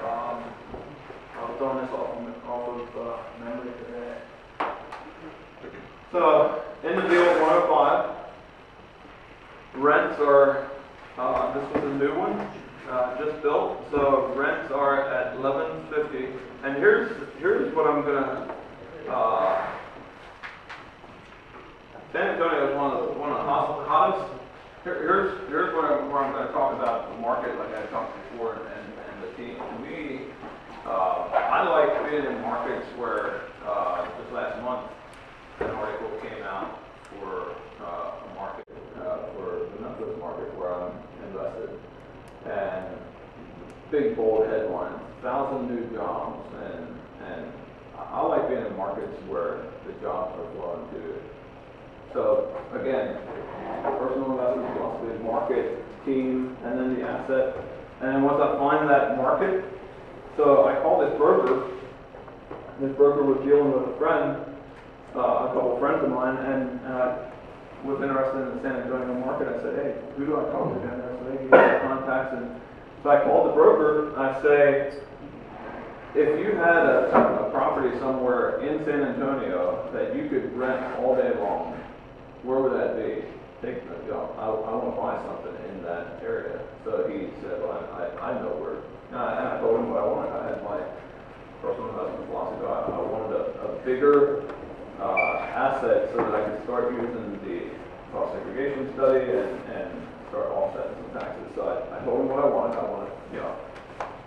I was doing this off of memory today. So in the deal, 105. Rents are. This was a new one. Just built, so rents are at $11.50. And here's what I'm gonna. San Antonio is one of the hottest. Here's where I'm going to talk about the market, like I talked before, and the team. To me, I like being in markets where just last month an article came out for a market for the Memphis market where I'm invested. And big bold headlines, 1,000 new jobs, and I like being in markets where the jobs are flowing too. So again, personal investment philosophy, market, team, and then the asset. And then once I find that market, so I called this broker. This broker was dealing with a friend, a couple friends of mine, and I was interested in the San Antonio market. I said, hey, who do I talk to down there? So they gave me the contacts, and so I called the broker. I say, if you had a property somewhere in San Antonio that you could rent all day long, where would that be? I want to buy something in that area. So he said, well, I know where. And I told him what I wanted. I had my personal investment philosophy. I wanted a bigger asset so that I could start using the cost segregation study and start offsetting some taxes. So I told him what I wanted.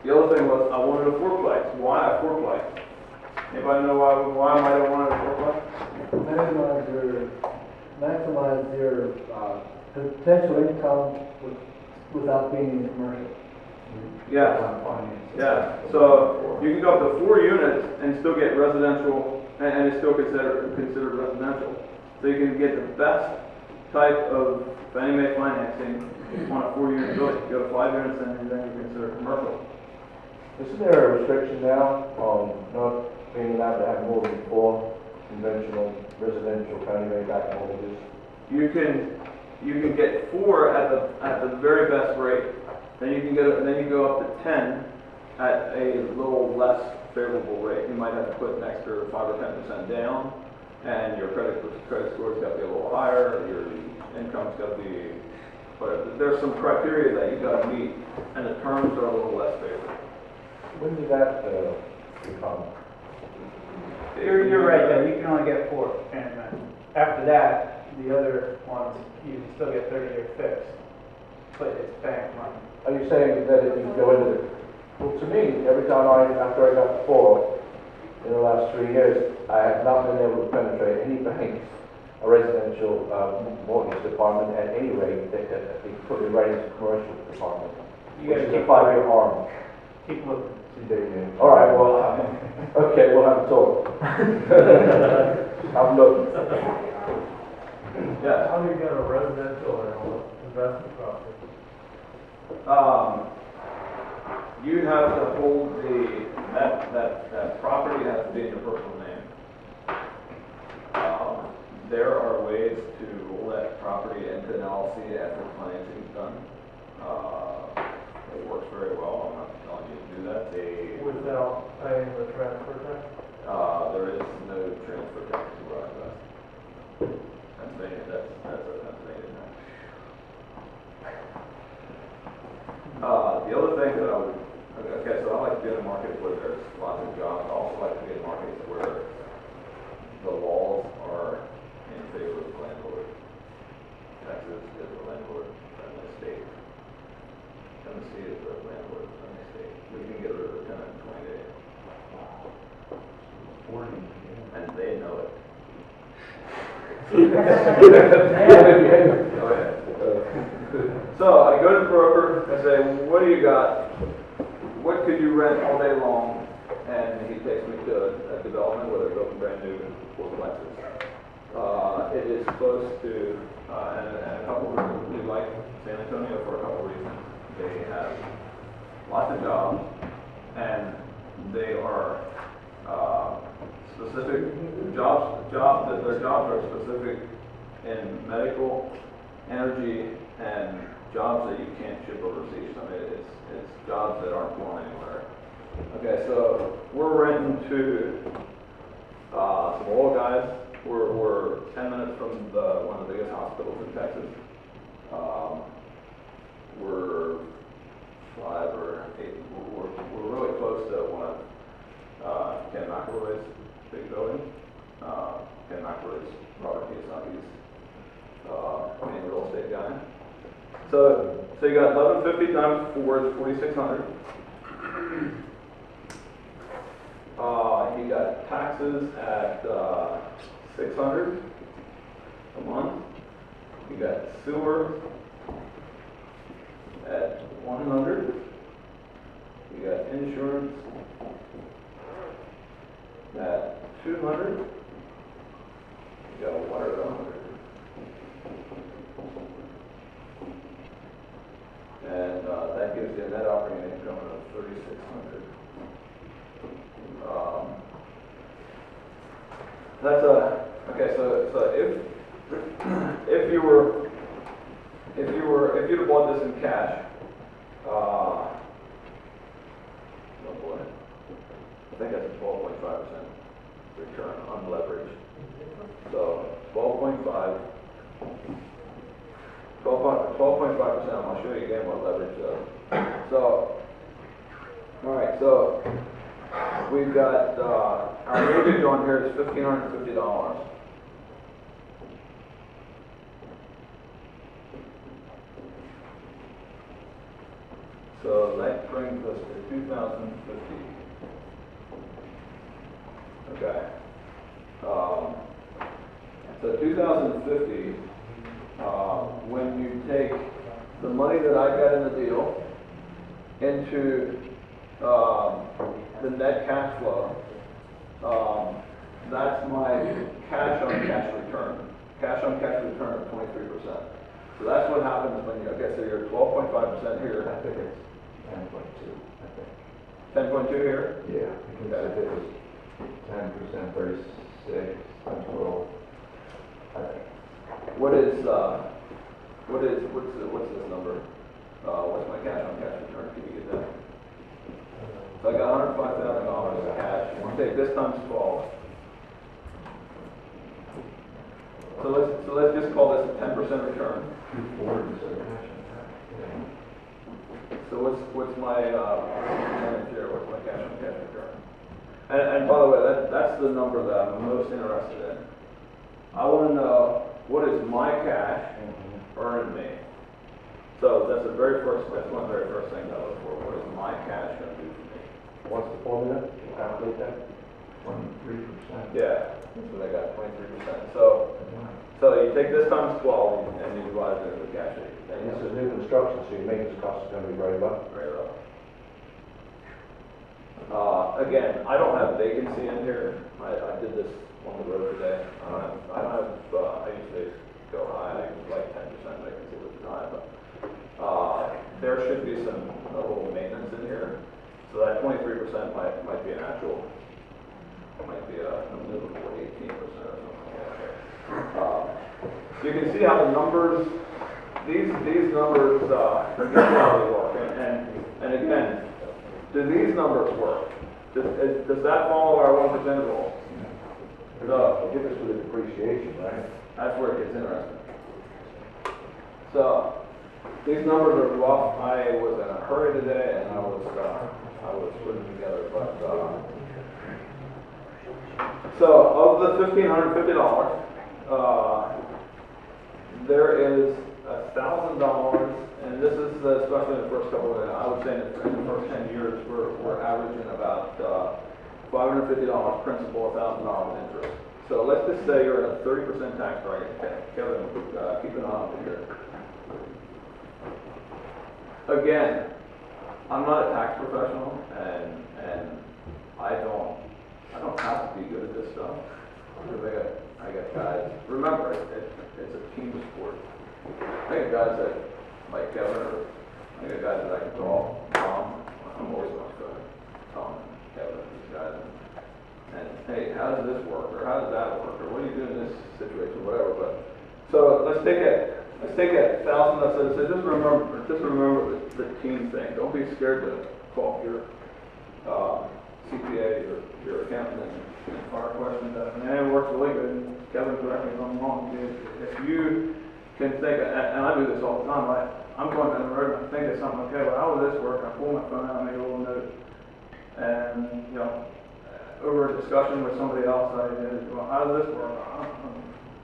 The other thing was I wanted a fourplex. Why a fourplex? Anybody know why I might have wanted a fourplex? Maximize your potential income without being in commercial. Yeah. Yeah. So you can go up to 4 units and still get residential, and it's still considered residential. So you can get the best type of Fannie Mae financing on a 4-unit building. You go to 5 units and then you consider commercial. Isn't there a restriction now on not being allowed to have more than 4 conventional residential Fannie Mae backed mortgages? You can get 4 at the very best rate. Then you go up to 10 at a little less favorable rate. You might have to put an extra 5 or 10% down, and your credit score's got to be a little higher. Your income's got to be whatever. There's some criteria that you got to meet, and the terms are a little less favorable. When did that become? You're right, though, you can only get 4, and after that, the other ones, you can still get 30-year fixed, but it's bank money. Are you saying that if you go into the, well, to me, every time after I got 4, in the last 3 years, I have not been able to penetrate any bank's a residential mortgage department at any rate. They put me right into commercial department. You gotta which is keep a 5-year arm. Keep looking. All right, well, okay, we'll have a talk. I'm looking. Yeah. How do you get a residential and investment property? You have to hold that property has to be in your personal name. There are ways to roll that property into an LLC after the financing is done. It works very well. I'm not telling you to do that. Without paying the transfer tax? There is no transfer tax to where I invest. Pennsylvania, that's a Pennsylvania tax. The other thing that I would, okay, so I like to be in a market where there's lots of jobs. I also like to be in markets where the laws are in favor of the landlord. Texas is a landlord-friendly state. Tennessee is a landlord-friendly state. We can get rid of the tenant in 20 days. 40. And they know it. Go ahead. So I go to the broker, I say, what do you got? What could you rent all day long? And he takes me to a development, whether it's open brand new or Lexus. It is close to, and a couple of reasons. We like San Antonio for a couple of reasons. They have lots of jobs, and they are specific jobs that their jobs are specific in medical, energy, and jobs that you can't ship overseas. I mean, it's jobs that aren't going anywhere. Okay, so we're renting to some oil guys. We're 10 minutes from one of the biggest hospitals in Texas. We're 5 or 8. We're really close to one of Ken McElroy's big building. Ken McElroy's Robert Kiyosaki's main real estate guy. So you got 1150 times 4 is 4600. You got taxes at 600 a month. You got sewer at 100. You got insurance at 200. You got water at 100. And that that gives you a net operating income of 3,600. That's okay. So if you'd have bought this in cash, oh boy, I think that's a 12.5% return on leverage. So 12.5%. I'll show you again what leverage does. So, all right. So we've got our mortgage on here is $1,550. So that brings us to 2,050. Okay. So 2,050. When you take the money that I got in the deal into the net cash flow, that's my cash on cash return. Cash on cash return of 23%. So that's what happens when you, okay, so you're 12.5% here. I think it's 10.2, I think. 10.2 here? Yeah, because if it was 10%, 36, times 12, I think. What's this number? What's my cash on cash return? Can you get that? So I got $105,000 cash. Take this times 12. So let's just call this a 10% return. 240, so cash on cash. Yeah. So what's my percentage here? What's my cash on cash return? And by the way, that's the number that I'm most interested in. I want to know what is my cash earning me. So that's one of the very first things I look for. What is my cash going to do for me? What's the formula to calculate that? 23%. Yeah, so they got 23%. So you take this times 12 and you divide it into the cash rate. And this is new construction, so your maintenance cost is going to be very low. Very low. Again, I don't have vacancy in here. I did this on the road today. I don't have, I usually go high, I use like 10% vacancy with the time, but there should be a little maintenance in here. So that 23% might be an actual, might be a livable 18% or something like that. You can see how the numbers, these numbers, you can see how they work. And again, do these numbers work? Does that follow our 1% rule? No. Give us for the depreciation, right? That's where it gets interesting. So these numbers are rough. I was in a hurry today, and I was putting together. But so of the $1,550, there is $1,000, and this is especially in the first couple of, I would say in the first 10 years, we're averaging about $550 principal, $1,000 interest. So let's just say you're in a 30% tax bracket. Kevin, keep an eye on it here. Again, I'm not a tax professional, and I don't have to be good at this stuff. Because I got guys. Remember, it's a team sport. I got guys that like Kevin, or I got guys that I can call Tom. I'm always going to Tom and Kevin, these guys. And hey, how does this work, or how does that work, or what do you do in this situation, whatever. But so let's take that $1,000. So just remember the team thing. Don't be scared to call your CPA or your accountant and fire questions out. And it works really good. And Kevin, correct me if I'm wrong. If you can think, and I do this all the time. I'm going down the road and I think of something. Okay, well, how will this work? I pull my phone out and make a little note, and over a discussion with somebody else, well, how does this work?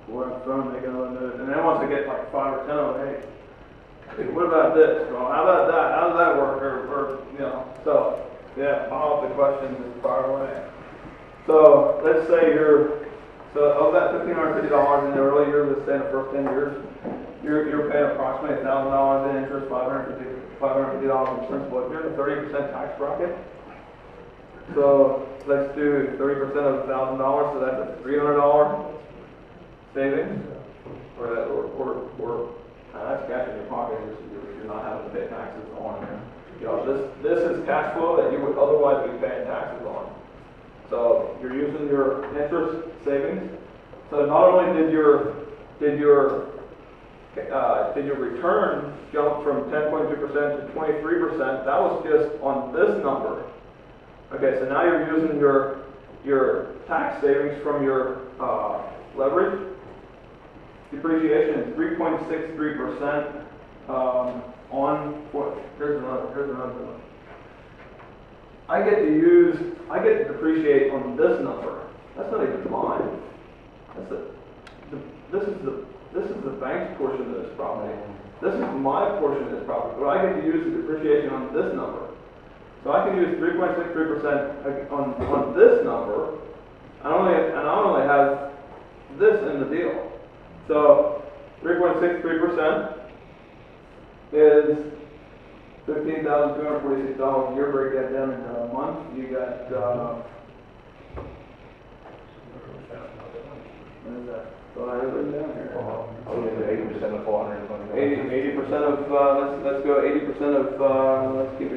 Pull out the phone, make another note, and then once I get like 5 or 10 of them, hey, what about this? Well, how about that? How does that work? Or so yeah, follow up the questions and fire away. So let's say so of that $1,550 in the early years, let's say in the first 10 years, you're paying approximately $1,000 in interest, $550 in principal. If you're in the 30% tax bracket, so let's do 30% of $1,000, so that's a $300 savings, or that's cash in your pocket. You're not having to pay taxes on there. You know, this is cash flow that you would otherwise be paying taxes on. So you're using your interest savings. So not only did your return jump from 10.2% to 23%, that was just on this number. Okay, so now you're using your tax savings from your leverage. Depreciation is 3.63% on what? Here's another one. I get to depreciate on this number. That's not even mine. This is the bank's portion of this property. This is my portion of this property, but I get to use the depreciation on this number. So I can use 3.63% on this number, and I only have this in the deal. So 3.63% is $15,246 a year. Break that down into a month. You got what is that? So I have it written down here. Oh, yeah, 80% of 420. 80% of let's go 80% of let's keep it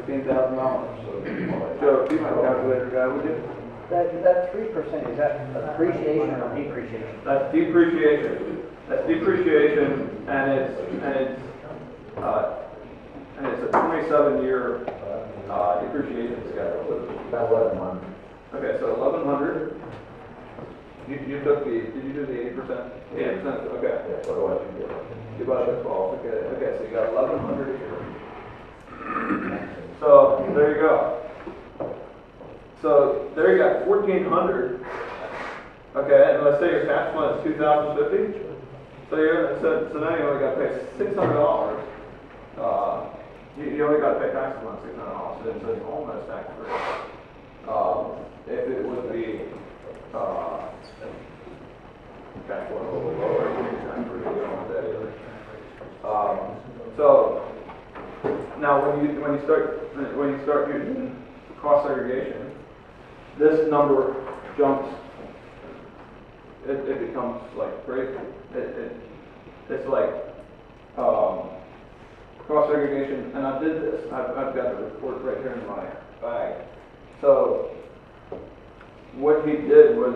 $15,000. So Joe, keep my calculator guy, would you? That 3%, is that appreciation or depreciation? That's depreciation. That's depreciation, and it's a 27-year depreciation schedule. About 11 months. Okay, so 1,100. You took the, did you do the 80%? 80%, okay. Yeah, so what do I do? Divided by 12, okay, so you got 1,100 here. So, there you go. So, there you got 1,400. Okay, and let's say your cash flow is 2,050. So now you only got to pay $600. You only got to pay taxes on $600, so it's almost tax free. If it would be cash flow a little lower, it would be tax free. You don't want that either. So now when you start using cost segregation, this number jumps. It becomes like crazy. It's like cost segregation, and I did this. I've got the report right here in my bag. So what he did was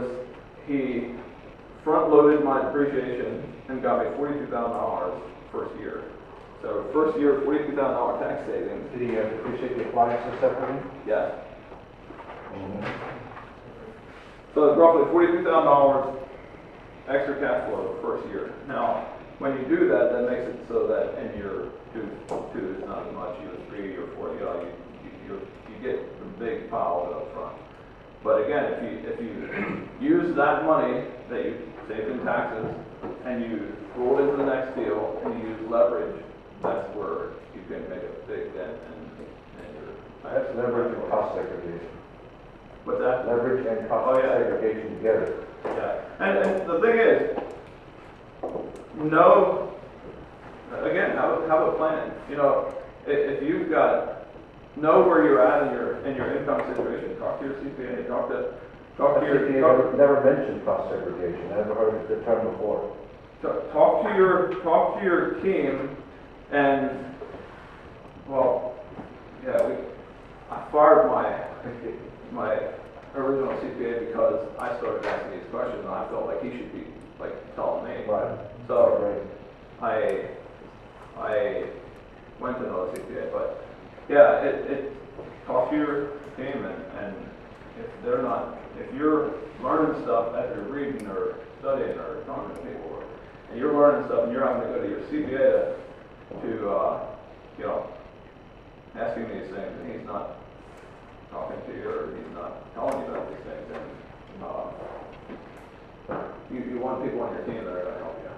he front-loaded my depreciation and got me $42,000 first year. So first year, $42,000 tax savings. Did he depreciate the appliances separately? Yes. Mm-hmm. So it's roughly $42,000 extra cash flow first year. Now, when you do that, that makes it so that in year two is not as much. Year 3 or 4, you get the big pile of it up front. But again, if you use that money that you saved in taxes and you roll it into the next deal and you use leverage, that's where you can make a big dent in your. That's leverage and cost segregation. What's that? Leverage and cost segregation together. Yeah, and the thing is, have a plan. You know, if you've got, know where you're at in your income situation. Talk to your CPA. Talk to your. Never mentioned cost segregation. I never heard the term before. Talk to your team, and well, yeah, I fired my original CPA because I started asking these questions, and I felt like he should be like telling me. Right. So right. I went to another CPA, but yeah, talk to your team, and if you're learning stuff as you're reading or studying or talking to people, and you're learning stuff and you're having to go to your CPA to asking these things, and he's not talking to you or he's not telling you about these things, and you want people on your team that are going to help you.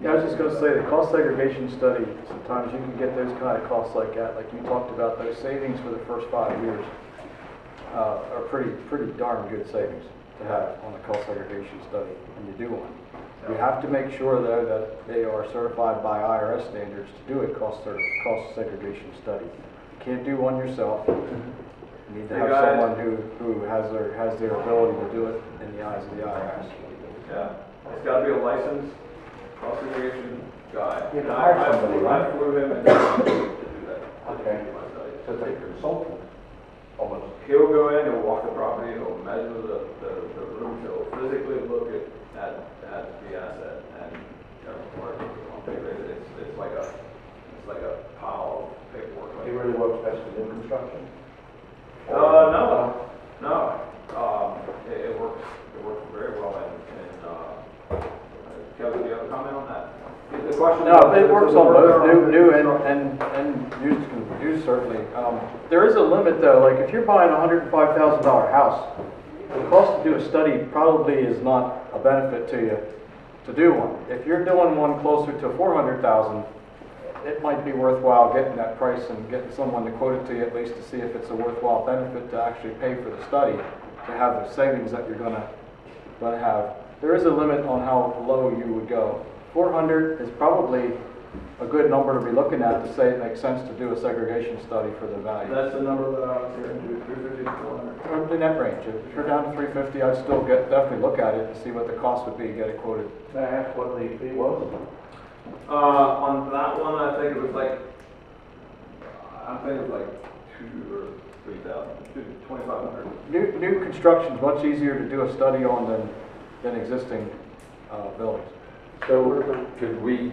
Yeah, I was just going to say, the cost segregation study, sometimes you can get those kind of costs like that, like you talked about, those savings for the first 5 years are pretty darn good savings to have on the cost segregation study when you do one. You have to make sure though that they are certified by IRS standards to do a cost segregation study. You can't do one yourself. You need to have someone who has their ability to do it in the eyes of the IRS. Yeah, it's got to be a licensed cost segregation guy. You have to And hire somebody, right? I flew him and to do that. Okay. To do my study. So it's like a consultant, almost. He'll go in, he'll walk the property, he'll measure the rooms, he'll physically look at the asset and, you know, work on paper. It's like a pile of paperwork. He really works best in new construction? No. It works very well Kevin, do you have a comment on that? The question. No, it works on both new and used certainly. There is a limit though, like if you're buying a $105,000 house, the cost to do a study probably is not a benefit to you to do one. If you're doing one closer to 400,000, it might be worthwhile getting that price and getting someone to quote it to you at least to see if it's a worthwhile benefit to actually pay for the study, to have the savings that you're gonna have. There is a limit on how low you would go. 400 is probably a good number to be looking at to say it makes sense to do a segregation study for the value. That's the number that I was hearing, 350 to 400. In that range. If you're down to 350, I'd still definitely look at it and see what the cost would be to get it quoted. May I ask what the fee was? On that one, I think it was like, I'm thinking it was like 2,000 or 3,000, 2,500. New construction is much easier to do a study on than existing buildings. So could we,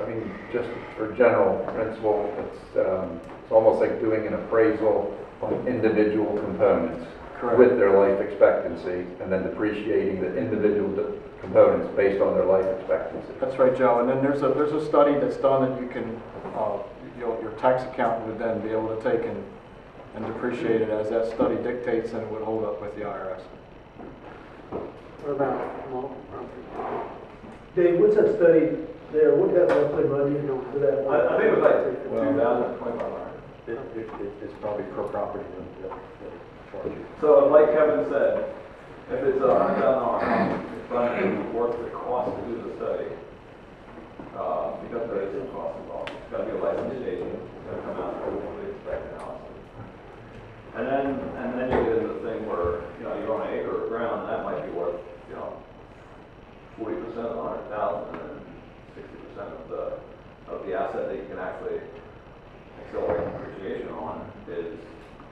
I mean, just for general principle, it's almost like doing an appraisal on individual components. Correct. With their life expectancy, and then depreciating the individual components based on their life expectancy. That's right, Joe. And then there's a study that's done that you can, your tax accountant would then be able to take and depreciate it as that study dictates, and it would hold up with the IRS. What about Dave, what's that study there? What that roughly money for that? I think it was like 2,000, 2,500. It's probably per property. So like Kevin said, if it's a $100,000 house, it's going to be worth the cost to do the study. Because there is some cost involved. It's got to be a licensed agent. It's got to come out and what they expect in house. And then you get into the thing where, you know, you own an acre of ground, that might be worth, you know, 40% of the 100,000 and then 60% of the asset that you can actually accelerate depreciation on is,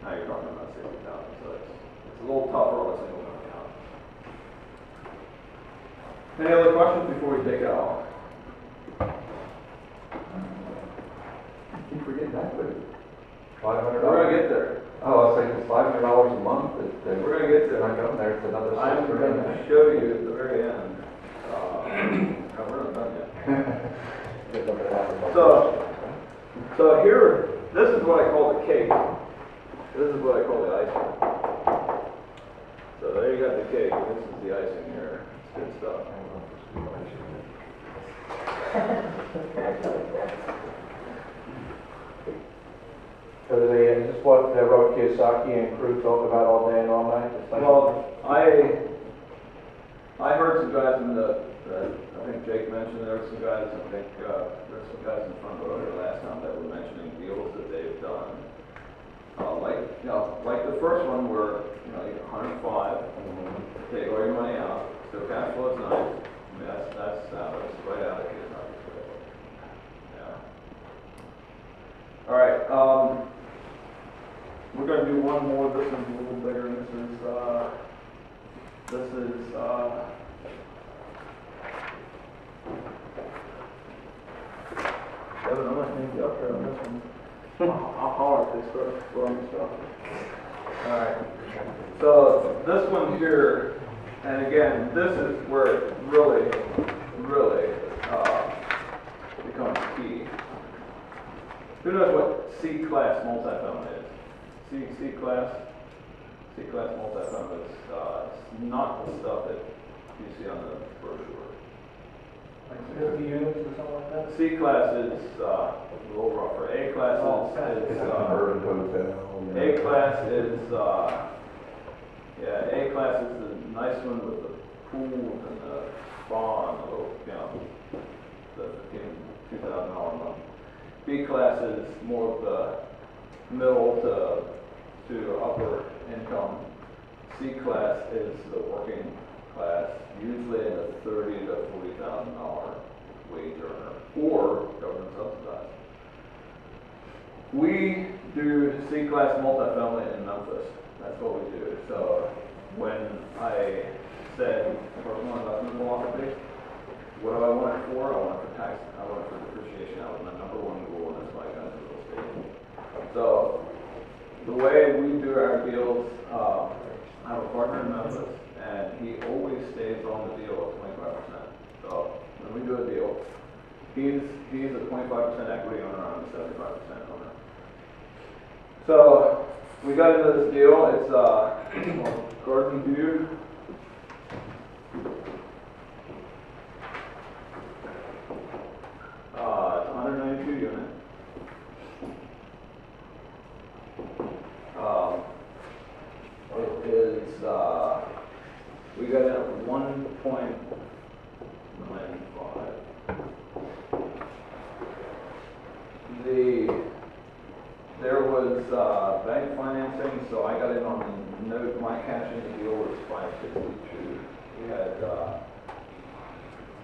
now you're talking about 60,000. So it's a little tougher on a single family house. Any other questions before we take it off? Keep forgetting that, but We're $500. gonna get there. Oh, I was thinking $500 a month. We're gonna get They're there. not going there. It's another I'm $600. gonna show you at the very end. We're not done yet. So here, this is what I call the cake. This is what I call the icing. So there you got the cake, and this is the icing here. It's good stuff. So is this what Robert Kiyosaki and crew talk about all day and all night? It's like- Well, I heard some guys in I think Jake mentioned there were some guys, I think there's some guys in front row here last time that were mentioning deals that they've done. Like the first one where, you know, you get 105, take all your money out, still cash flow is nice. I mean, that's right out of here. Yeah. All right, we're gonna do one more. This one's a little bigger. This is Kevin, I'm not gonna be up here on this one. I'll holler if they start throwing stuff. Alright. So this one here, and again, this is where it really becomes key. Who knows what C-class multifamily is? C-class multifamily is not the stuff that you see on the brochure. 50 units or something like that? C-class is a little rougher. A-class is It's an urban hotel. A-class is A-class is the nice one with the pool and the spa and the little, you know, the $2,000 a month. B-class is more of the middle to upper income. C-class is the working class, usually in the $30,000 to $40,000 wage earner or government subsidized. We do C-class multifamily in Memphis. That's what we do. So when I said personal investment philosophy, what do I want it for? I want it for tax. I want it for depreciation. That was my number one goal, and that's why I got into real estate. So the way we do our deals, I have a partner in Memphis, and he always stays on the deal at 25%. So when we do a deal, he's a 25% equity owner. I'm a 75% owner. So we got into this deal. It's Garden View. It's 192 units. It is, we got in at 1.95. There was bank financing, so I got in on the note. My cash in the deal was 562. We had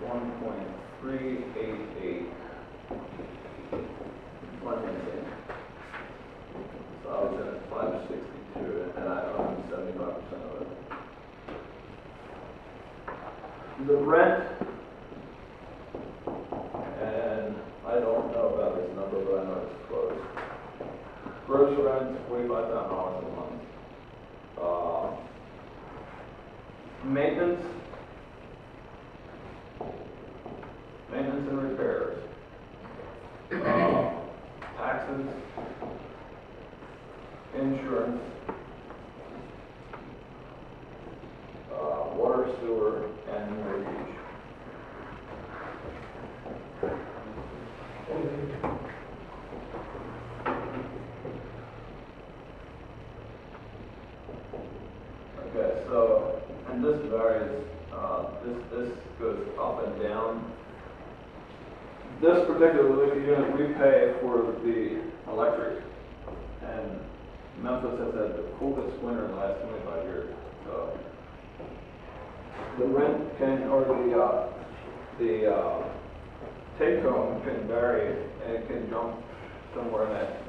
1.388 financing. So I was in at 562, and I owned 75% of it. The rent, and I don't know about this number, but I know it's close. Gross rent, $45,000 a month. Maintenance and repairs. Taxes, insurance, water, sewer, and mortgage. Okay, so, and this varies, this goes up and down. This particular unit, we pay for the electric, and Memphis has had the coolest winter in the last 25 years. So the rent can, or the take home can vary, and it can jump somewhere in that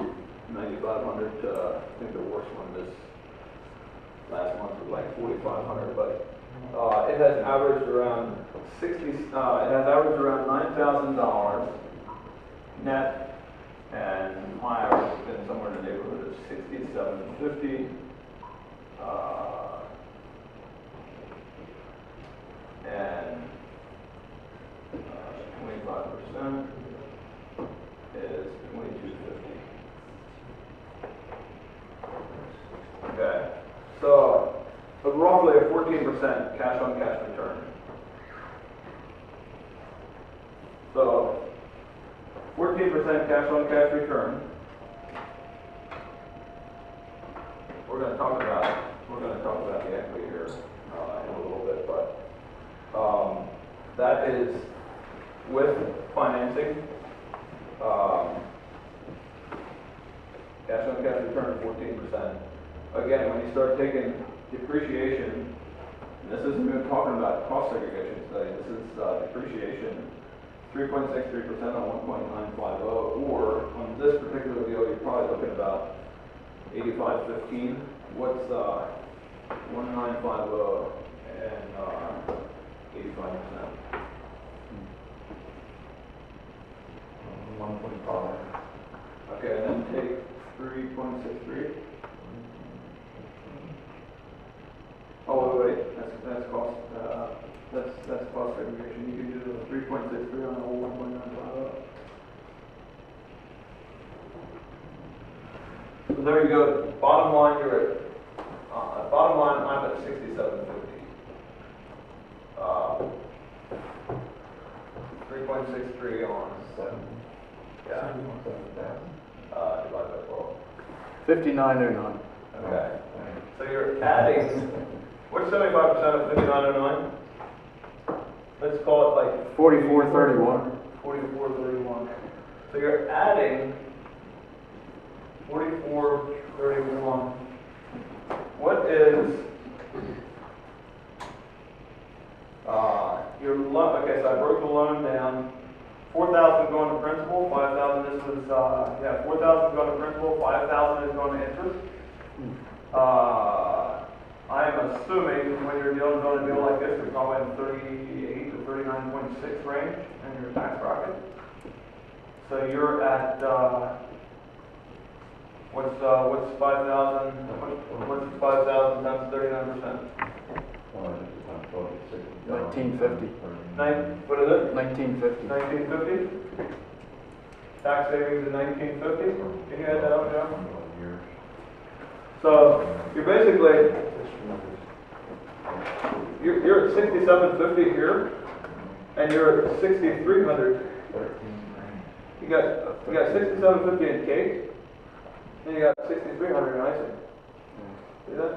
9,500 to, I think the worst one this last month was like 4,500, but it has averaged around $9,000 net, and my average has been somewhere in the neighborhood of 6,750. And 25% is 2,250. Okay, so roughly a 14% cash on cash return. So 14% cash on cash return. We're going to talk about the equity here in a little bit, but that is with financing. Cash on cash return of 14%. Again, when you start taking depreciation, and this isn't even talking about cost segregation study, this is depreciation, 3.63% on 1.950, or on this particular deal, you're probably looking about 85.15. What's 1950 and 85%? 1.5. Okay, and then take 3.63. Oh, wait, that's cost. That's cost segregation. You can do the 3.63 on the whole 1.950. So there you go. Bottom line, you're at. Bottom line, I'm at 6750. 3.63 on 7. Yeah. Divided by 12. 5909. Okay. So you're adding. What's 75% of 5909? Let's call it like 4431. 4431. So you're adding 4431. What is your loan? Okay, so I broke the loan down. to principal, 5,000 is going to interest. I am assuming when you're doing a deal like this, you're probably in 38 to 39.6 range in your tax bracket. So you're at, what's 5,000, what's 5,000 times 39%? 1950. What is it? 1950. 1950? Tax savings in 1950? Can you add that up, John? So you're basically, you're at 6,750 here, and you're at 6,300. You got 6,750 in cake, and you got 6,300 in icing. See that?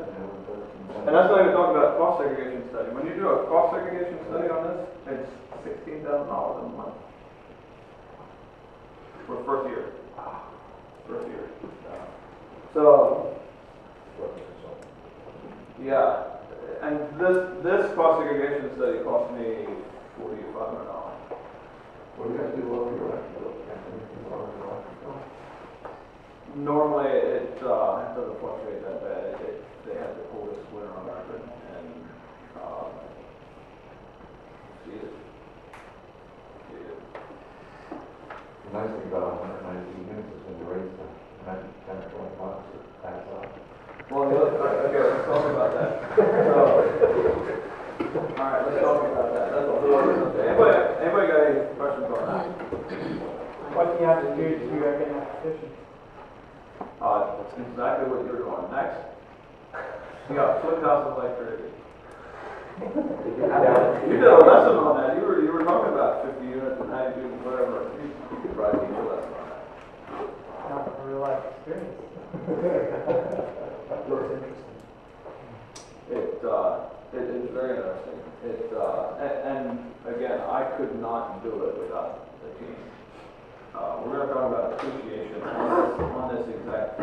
And that's not even talking about a cost segregation study. When you do a cost segregation study on this, it's $16,000 a month for the first year. First year. So, yeah, and this cost segregation study cost me $4,500. What do you guys do while you're at? Normally, it doesn't fluctuate that bad. They had the coldest winter on record, and Jesus. The nice thing about 119 units is when you raise the 10 or 20 bucks, it adds up. Well, okay, let's talk about that. All right, let's talk about that. That's a whole other subject. Anybody got any questions on that? What do you have to do to get an petition? That's exactly what you're doing. Next, you got flip houses like crazy. You did a lesson on that. You were talking about 50 units and how you do whatever. You could probably teach a lesson on that. Not a real life experience. Looks interesting. It is very interesting. And again, I could not do it without the team. We're going to talk about appreciation on this exact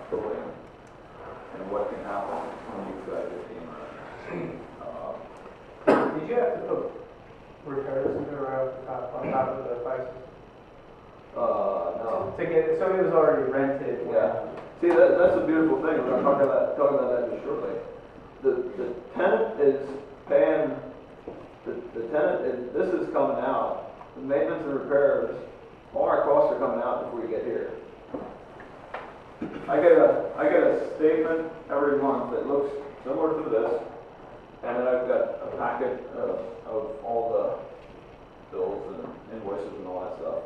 building and what can happen when you've got your team running. Did you have to put repairs in around on top of the prices? No. To get, so it was already rented? Yeah. See, that's a beautiful thing. We're going to talk about that just shortly. The tenant is paying, the tenant is, this is coming out. The maintenance and repairs, all our costs are coming out before we get here. I get a statement every month that looks similar to this, and then I've got a packet of all the bills and invoices and all that stuff,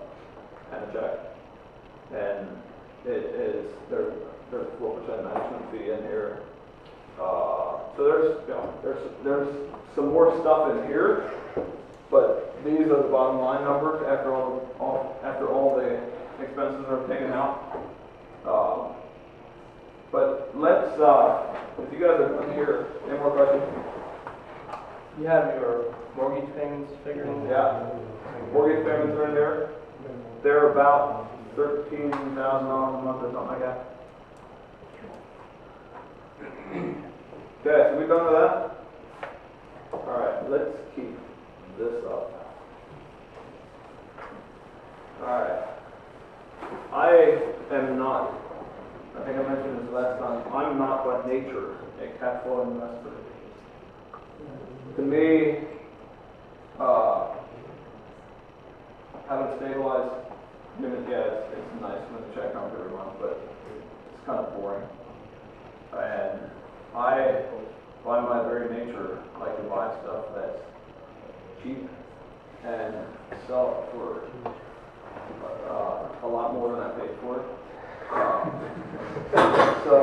and a check. And it is, there's 4% management fee in here. So there's some more stuff in here, but these are the bottom line numbers after all the expenses are taken out. But let's, if you guys are here, any more questions? You have your mortgage payments figured in? Yeah. Mortgage payments are in there. They're about $13,000 a month or something like that. Okay, so we done with that? All right, let's keep this up. All right. I am not, I think I mentioned this last time, I'm not by nature a cash flow investor. To me, having stabilized unit, yeah, it's nice when the check comes every month, but it's kind of boring. And I, by my very nature, like to buy stuff that's cheap and sell it for a lot more than I paid for it. So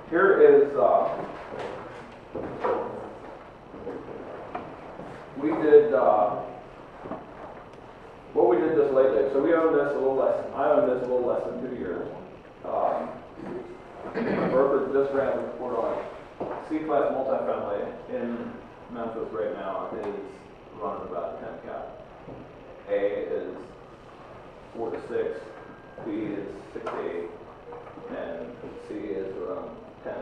here is we did what we did this lately. So we owned this a little less. I owned this a little less than 2 years. My broker just ran a report on it. C-class multifamily in Memphis right now is running about 10 cap. A is 4 to 6, B is 6 to 8, and C is around 10.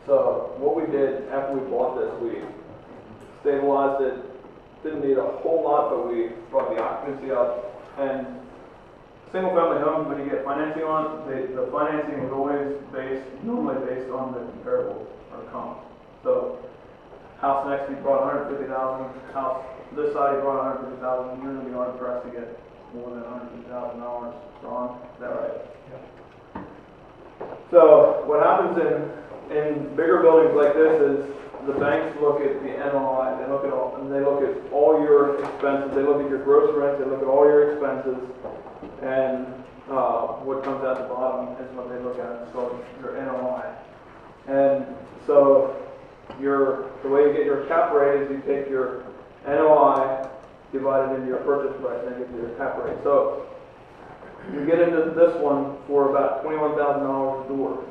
So what we did after we bought this, we stabilized it, didn't need a whole lot, but we brought the occupancy up. And single family homes, when you get financing on, the financing is always normally based on the comparables or comps. So house next, you brought 150,000, house this side, you brought 150,000, you're gonna be hard pressed to get more than $150,000 drawn. Is that right? So what happens in bigger buildings like this is the banks look at the NOI, they look at all your expenses, they look at your gross rent, they look at all your expenses, and what comes out the bottom is what they look at, so your NOI. And so the way you get your cap rate is you take your NOI divided into your purchase price and get your cap rate. So you get into this one for about $21,000 a door.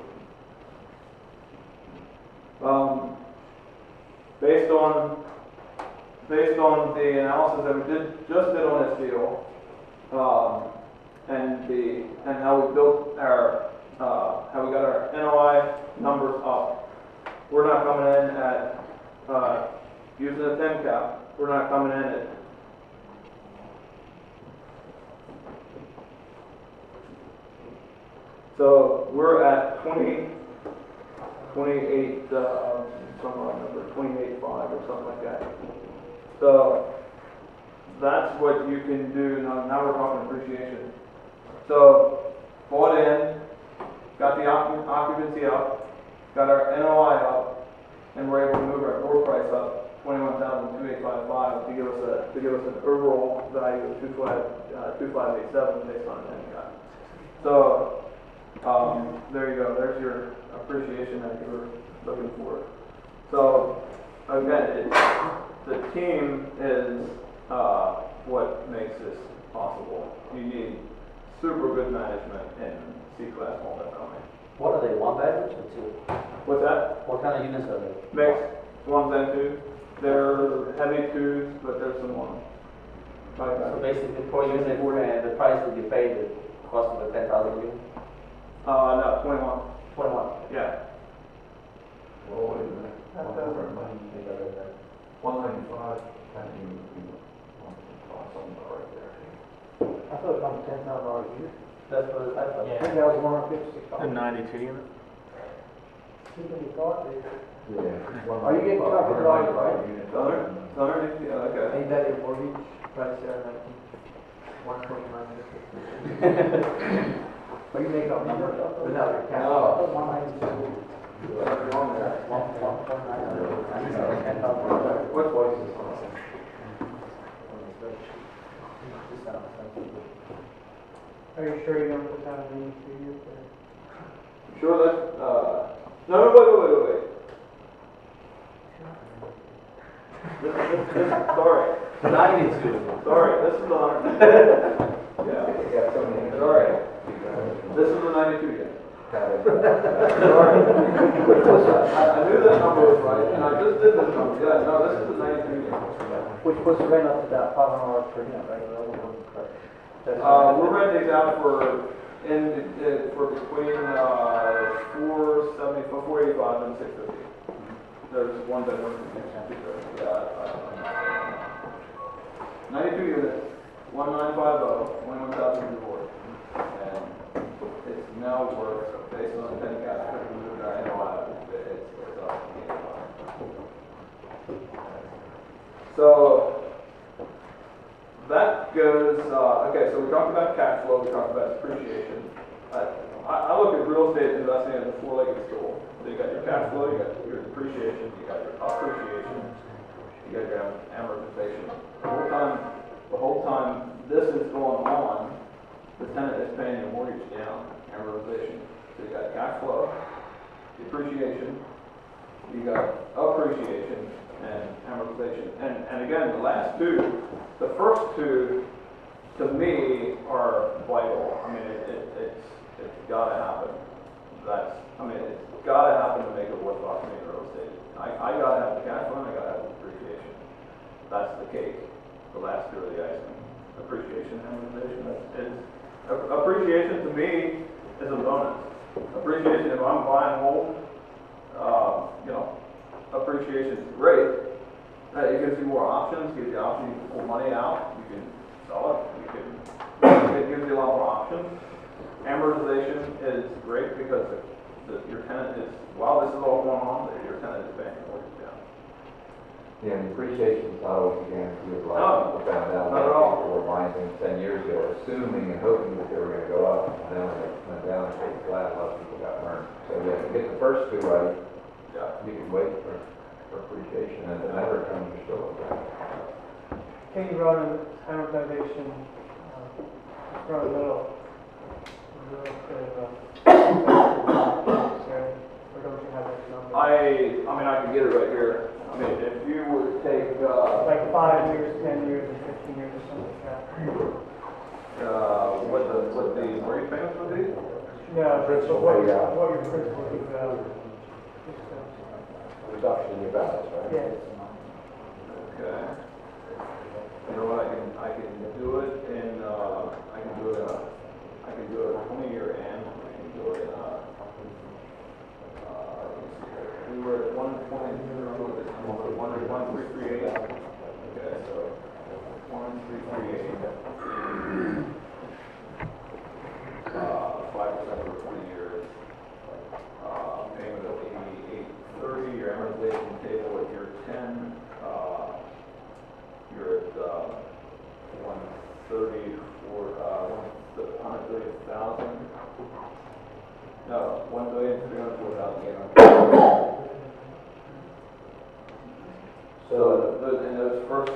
Based on the analysis that we just did on this deal, and how we built how we got our NOI numbers up, we're not coming in at using a 10 cap. We're not coming in at so we're at 28, somewhere around number 28.5 or something like that. So that's what you can do. Now we're talking appreciation. So bought in, got the occupancy up, got our NOI up, and we're able to move our door price up 21,2855 to give us an overall value of 2587 based on 10 cap. So there you go. There's your appreciation that you were looking for. So again, the team is what makes this possible. You need super good management in C-class multifamily. What are they, one bedrooms or two? What's that? What kind of units are they? Mixed, ones and twos. They're heavy twos, but there's some one. So basically, per unit, the price that you pay, the cost of the 10,000 unit? No, 21. 21. Yeah. Well, wait a minute. That doesn't- 195, something right there. I thought it was $10,000 a year. That's what I thought. Yeah. 10,156. A 92 unit? Yeah. Are you getting covered on it, right? Okay. Ain't that your mortgage price there, 129? Are you making up numbers? Without your cash? No. 192. What was this one? Are you sure you don't put down an 82 years? Sure that, no, wait. Sorry. 92. Sorry, this is the, yeah, sorry. This is the 92 yet. Sorry. I knew that number was right, and I just did this number, yeah, no, this is the 92 yet. Which puts the rent up to about $500 per unit, right? We're renting these out for between 485 and 650. There's one bedroom. Yeah, 92 units, 1950, 21,000 divorce, and it's now worth based on 10 cap. I know it's up. So. That goes, okay, so we talked about cash flow, we talked about depreciation. I look at real estate investing as a four-legged stool. So you got your cash flow, you got your depreciation, you got your appreciation, you got your amortization. The whole time this is going on, the tenant is paying your mortgage down, amortization. So you got cash flow, depreciation, you got appreciation, and amortization. And again, the last two, the first two, to me, are vital. I mean, it's gotta happen. It's gotta happen to make it worthwhile for me in real estate. I gotta have the cash flow and I gotta have the depreciation. That's the cake. The last two are the icing. Appreciation, amortization. Appreciation to me is a bonus. Appreciation, if I'm buying hold, appreciation is great. It gives you more options, gives you the option to pull money out, you can sell it, it gives you a lot more options. Amortization is great because your tenant is, while this is all going on, your tenant is paying the mortgage down. Yeah, and depreciation is not always guaranteed, a lot No, of people found out. not at all. People were buying things 10 years ago, assuming and hoping that they were gonna go up, and then when it went down, they were glad a lot of people got burned. So yeah, to get the first two right, Yeah. you can wait for appreciation, and if it never comes, you're still okay. Can you run an amortization, run a little bit of, or don't you have that number? I mean, I can get it right here. I mean, if you were to take, Like 5 years, 10 years, and 15 years or something like that? what the mortgage payments would be? No, but Principal what pay out. your principal is, Reduction in your balance, right? yeah. Okay. You know what, I can do it in, I can do it a 20-year and I can do it in, we were at 1.338. Okay, so 1.338. 5% for 20 years. Payment of 88.30. Your amortization table at year 10. You're at 130,000. No, 1,304,800. So in those first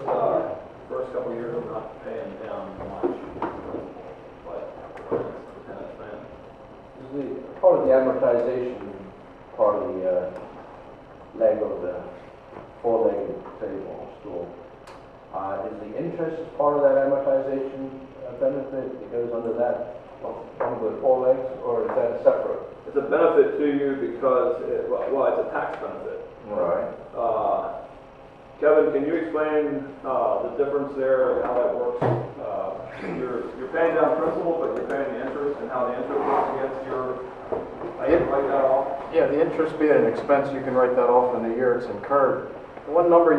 couple of years, I'm not paying down much, but the tenant's paying. Is the part of the amortization part of the leg of the four-legged table or stool? Is the interest part of that amortization benefit that goes under that one of the four legs, or is that separate? It's a benefit to you because, well, it's a tax benefit. Right. Kevin, can you explain the difference there, how that works? You're paying down principal, but you're paying the interest, and how the interest works against your, I can write that off? Yeah, the interest being an expense, you can write that off in the year it's incurred. The one number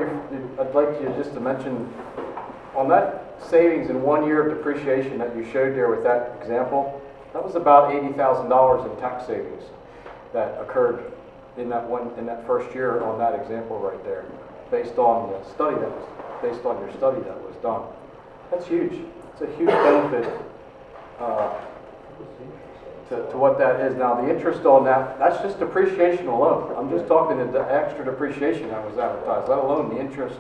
I'd like you just to mention, on that savings in 1 year of depreciation that you showed there with that example, that was about $80,000 in tax savings that occurred in that first year on that example right there, based on your study that was done. That's huge. It's a huge benefit to what that is. Now, the interest on that's just depreciation alone. I'm just talking the extra depreciation that was advertised, let alone the interest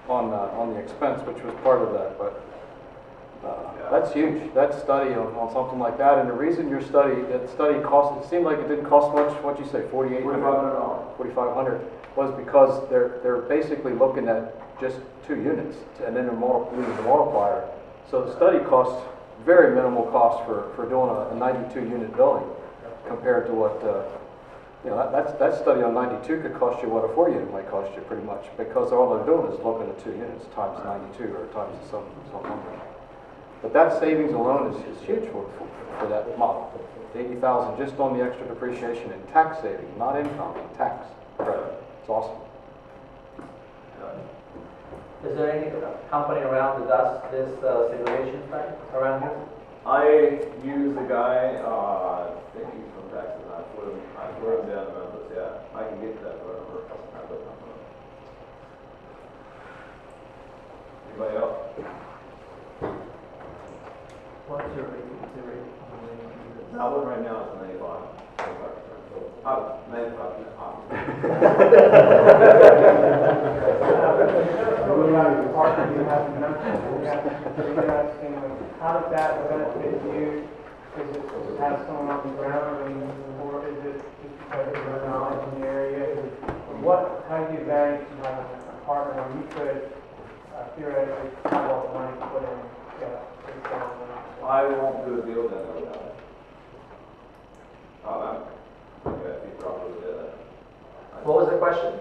on the expense, which was part of that. But that's huge. That study on something like that, and the reason that study cost, it seemed like it didn't cost much. What'd you say, $4,800? $4,500 was because they're basically looking at just 2 units, and then they're using the multiplier. So the study costs very minimal cost for doing a 92 unit building compared to what that study on 92 could cost you what a 4 unit might cost you pretty much, because all they're doing is looking at 2 units times 92 or times some number. But that savings alone is huge for that model. 80,000 just on the extra depreciation and tax savings, not income, tax credit. It's awesome. Is there any company around that does this simulation thing around here? I use a guy, I think he's from Texas, I flew him down to Memphis, yeah. I can get that phone number. Anybody else? What's your rate? That one right now is 95%. 95%. How does that benefit you? Is it to have someone on the ground, or is it just because of your knowledge in the area? How do you advantage to have a partner where you could theoretically have all the money put in? I won't do a deal then without it. Okay, he probably did that. What was the question?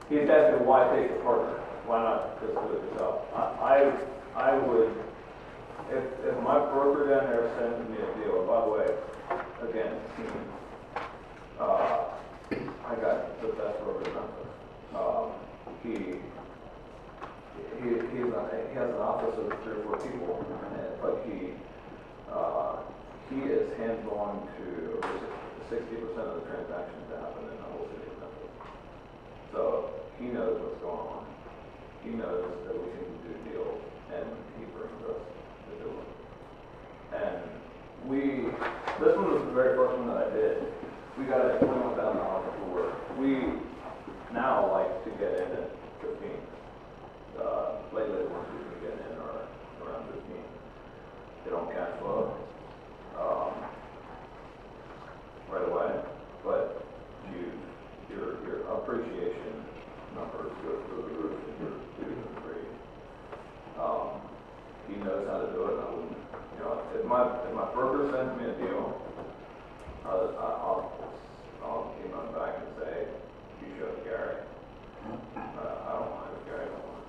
He's asking why take a partner? Why not just do it yourself? I would, if my broker down there sends me a deal, by the way, again, I got the best broker in Memphis. hands-on to over 60% of the transactions that happen in the whole city of Memphis. So he knows what's going on. He knows that we can do deals, and he brings us to do it. And this one was the very first one that I did. We got it at $21,000 before. We now like to get in at 15. Lately, the ones we can get in are around 15. They don't cash flow right away, but your appreciation numbers go through the roof in years 2 and 3. He knows how to do it. I wouldn't, if my broker sends me a deal, I'll email him back and say, you show Gary. I don't want it if Gary don't want it.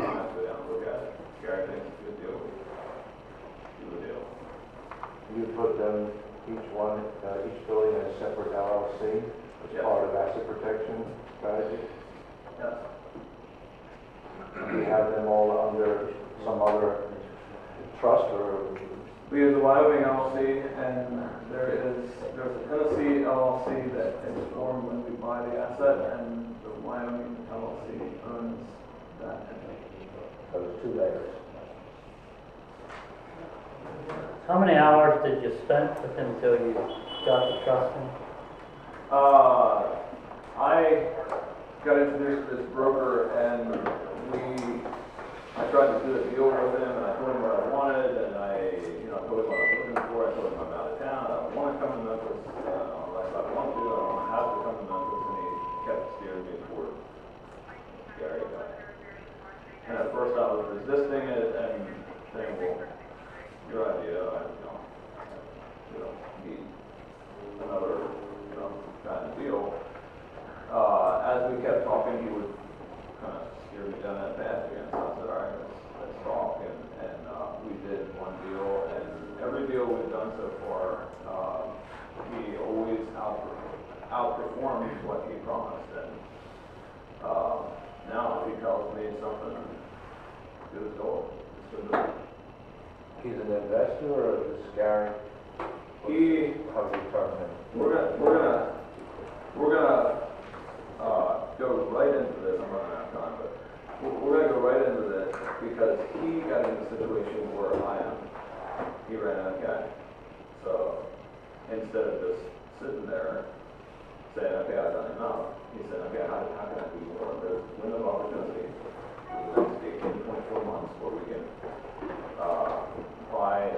I have to go down and look at it. Gary thinks it's a good deal. Do the deal. You put them, each building in a separate LLC as Yes. part of asset protection strategy? Yes. Do you have them all under some other trust or? We use the Wyoming LLC, and there's a Tennessee LLC that is formed when we buy the asset, and the Wyoming LLC owns that entity. So there's 2 layers. How many hours did you spend with him until you got the trust in? I got introduced to this broker, and I tried to do a deal with him, and I told him what I wanted, and I told him what I was looking for. I told him I'm out of town. I don't want to come to Memphis unless I want to. I don't have to come to Memphis, and he kept steering me toward Gary guy. And at first I was resisting it and saying, well, your idea, I don't need another kind of deal. As we kept talking, he would kind of steer me down that path again. So I said, all right, let's talk. And we did one deal, and every deal we've done so far, he always outperforms what he promised. And now if he tells me something, good as gold. It's good to He's an investor or is this Gary? How do you term him? We're gonna go right into this. I'm running out of time, but we're gonna go right into this because he got in a situation where I am. He ran out of cash. So instead of just sitting there saying, okay, I've done enough, he said, okay, how can I do more? There's a window of opportunity for the next 18 to 24 months where we can buy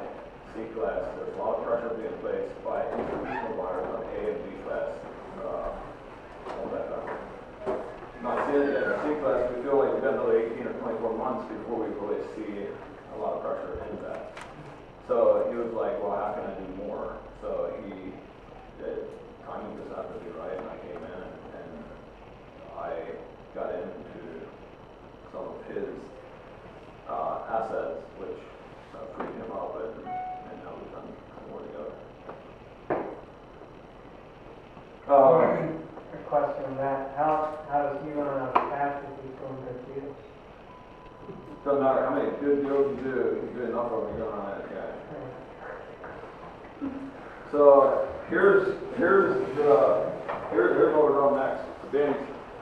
C-class. There's a lot of pressure being placed by institutional buyers on A and B class. All that not seeing it in C-class, we feel like we've got another 18 or 24 months before we really see a lot of pressure into that. So he was like, well, how can I do more? So he did. Timing just happened to be right, and I came in and I got into some of his assets, which freed him up, and now we've done more together. A question on that, how does he run out of cash if he's doing good deals? Doesn't matter how many good deals you do, if you do enough of them, you're going to run out of cash. So here's what we're doing next.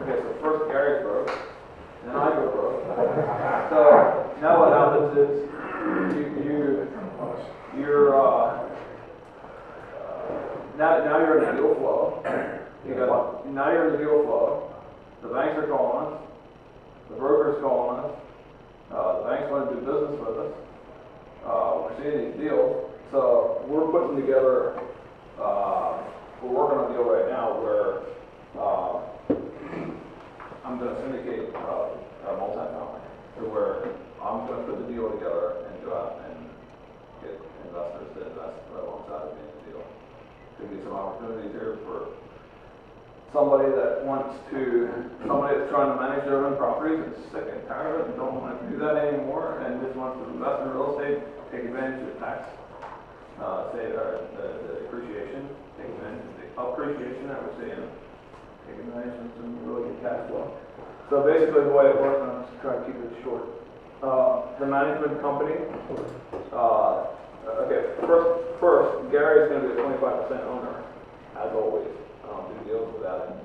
Okay, so first Gary's broke, and then I go broke. So now what happens is now you're in the deal flow. Now you're in the deal flow. The banks are calling us. The broker's calling us. The banks want to do business with us. We're seeing these deals. So we're putting together, we're working on a deal right now where I'm going to syndicate a multifamily to where I'm going to put the deal together and go out and get investors to invest alongside of me in the deal. Could be some opportunities here for somebody that's trying to manage their own properties and sick and tired of it and don't want to do that anymore and just wants to invest in real estate, take advantage of the tax, the depreciation, take advantage of the appreciation that we're seeing, take advantage of some really good cash flow. So basically the way it works, and I'm just trying to keep it short. The management company, okay, first, Gary a 25% owner, as always. I don't do deals without him.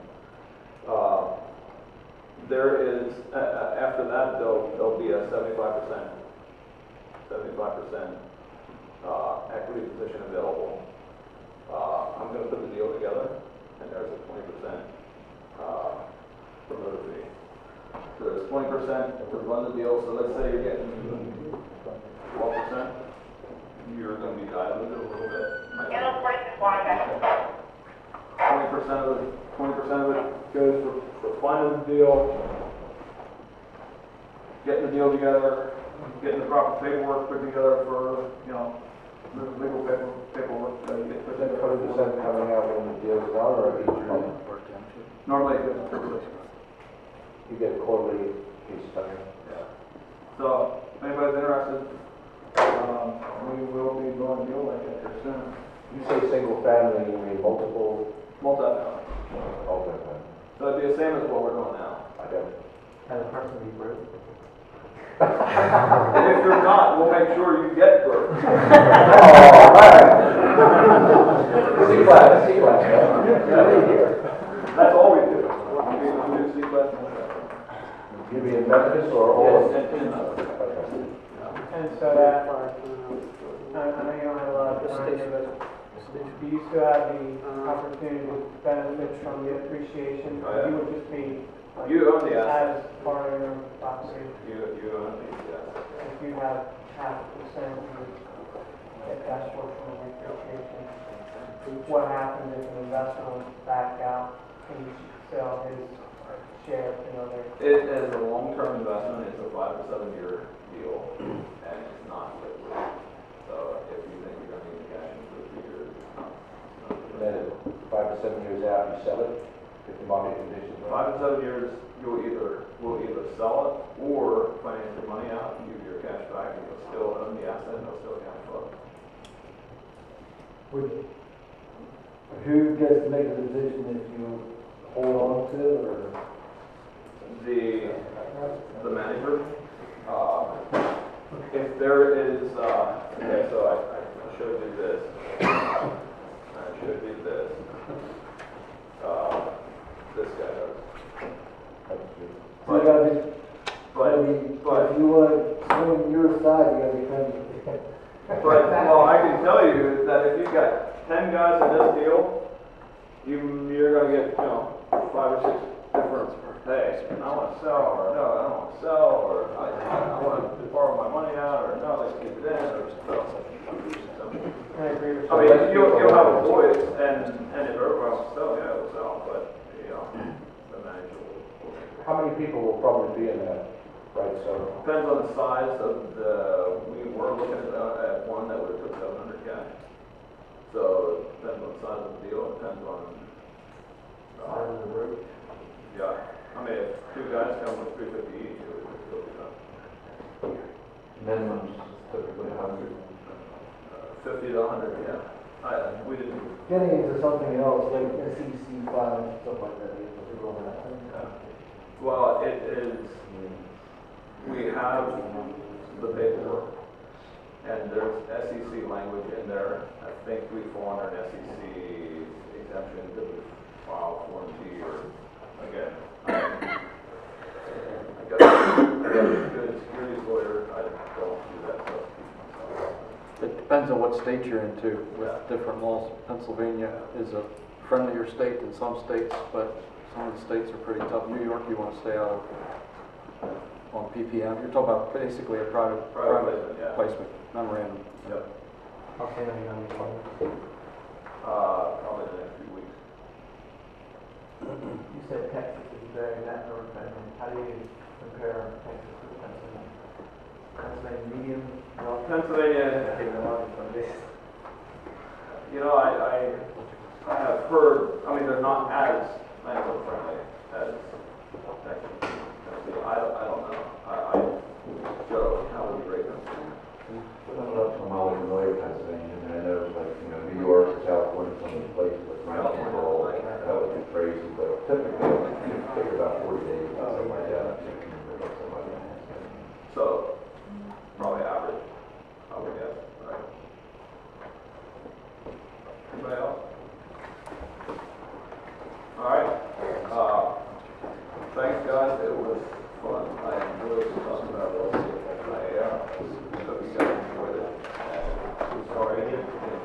There is, after that, there'll be a 75% equity position available. I'm going to put the deal together, and there's a 20% promoter fee. So there's 20% to run the deal. So let's say you're getting 12%. You're going to be diluted a little bit. 20% of it goes for funding the deal, getting the deal together, getting the proper paperwork put together for, you know, the legal paperwork that you get put Is that together. 20% coming out when the deal's done or each month? Normally, You get a quarterly piece of it. yeah. So, if anybody's interested, we will be doing a deal like that here soon. You say single family, you mean multiple? Multi-family. Okay. So it'd be the same as what we're doing now. I got it. Has a person be broke? If you're not, we'll make sure you get birth. Oh, C-class, C-class, yeah. That's all we do. We do C-class. You be in Memphis or all? Yes, Okay. And so that, I know you don't have a lot of time here, but do you still have the opportunity to benefit from the appreciation? Oh, yeah. You would just be like, You own the asset. as part of your property. You own the asset. If you have 0.5%, you get that short from the appreciation. What happens if an investor wants to back out and you sell his share to another? It is a long-term investment. It's a 5 to 7 year deal, and it's not liquid. So if you think you're going to need the cash in 2 or 3 years, it's not Then 5 to 7 years out, you sell it if the market conditions are. 5 to 7 years, we'll either sell it or finance the money out and give you your cash back, and you'll still own the asset and it'll still cash flow. Who gets to make the decision if you hold on to it or? The manager. If there is, okay, so I showed you this. I showed you this. This guy does. So you gotta be, But if you want to swing your side, you gotta be kind of. well, I can tell you that if you've got 10 guys in this deal, you're going to get, 5 or 6 different, hey, I want to sell, or no, I don't want to sell, or I want to borrow my money out, or no, let's keep it in, or so. I agree with I mean, you'll have a voice, and if everybody wants to sell, yeah, it'll sell, but, the manager will. How many people will probably be in that? Right, so. Depends on the size of we were looking at one that would have took 700 cash. So it depends on the size of the deal, it depends on size of the road. Yeah, I mean, if 2 guys come with 350 each, it would still be done. Minimums typically 100. 50 to 100, yeah. We didn't. Getting into something else, like SEC filings, stuff like that. Well, it is. We have the paperwork, and there's SEC language in there. I think we fall under an SEC exemption to file Form T, or again, I got a good securities lawyer. I don't do that stuff. It depends on what state you're into with different laws. Pennsylvania is a friendlier state than some states, but some of the states are pretty tough. New York, you want to stay out of on PPM. You're talking about basically a private placement, memorandum. Yep. How soon are you going to be calling? Probably the next few weeks. You said Texas is very network friendly. How do you compare Texas to Pennsylvania? Pennsylvania medium? Pennsylvania. I have heard. I mean, they're not as landlord friendly as Texas. I don't know. Joe, how would you rate them? I'm not familiar with Pennsylvania, and I know, New York, California, some of the places like rent control, that would be crazy, but typically, it takes about 40 days, something like that. So, probably average, I would guess. Right. metro area.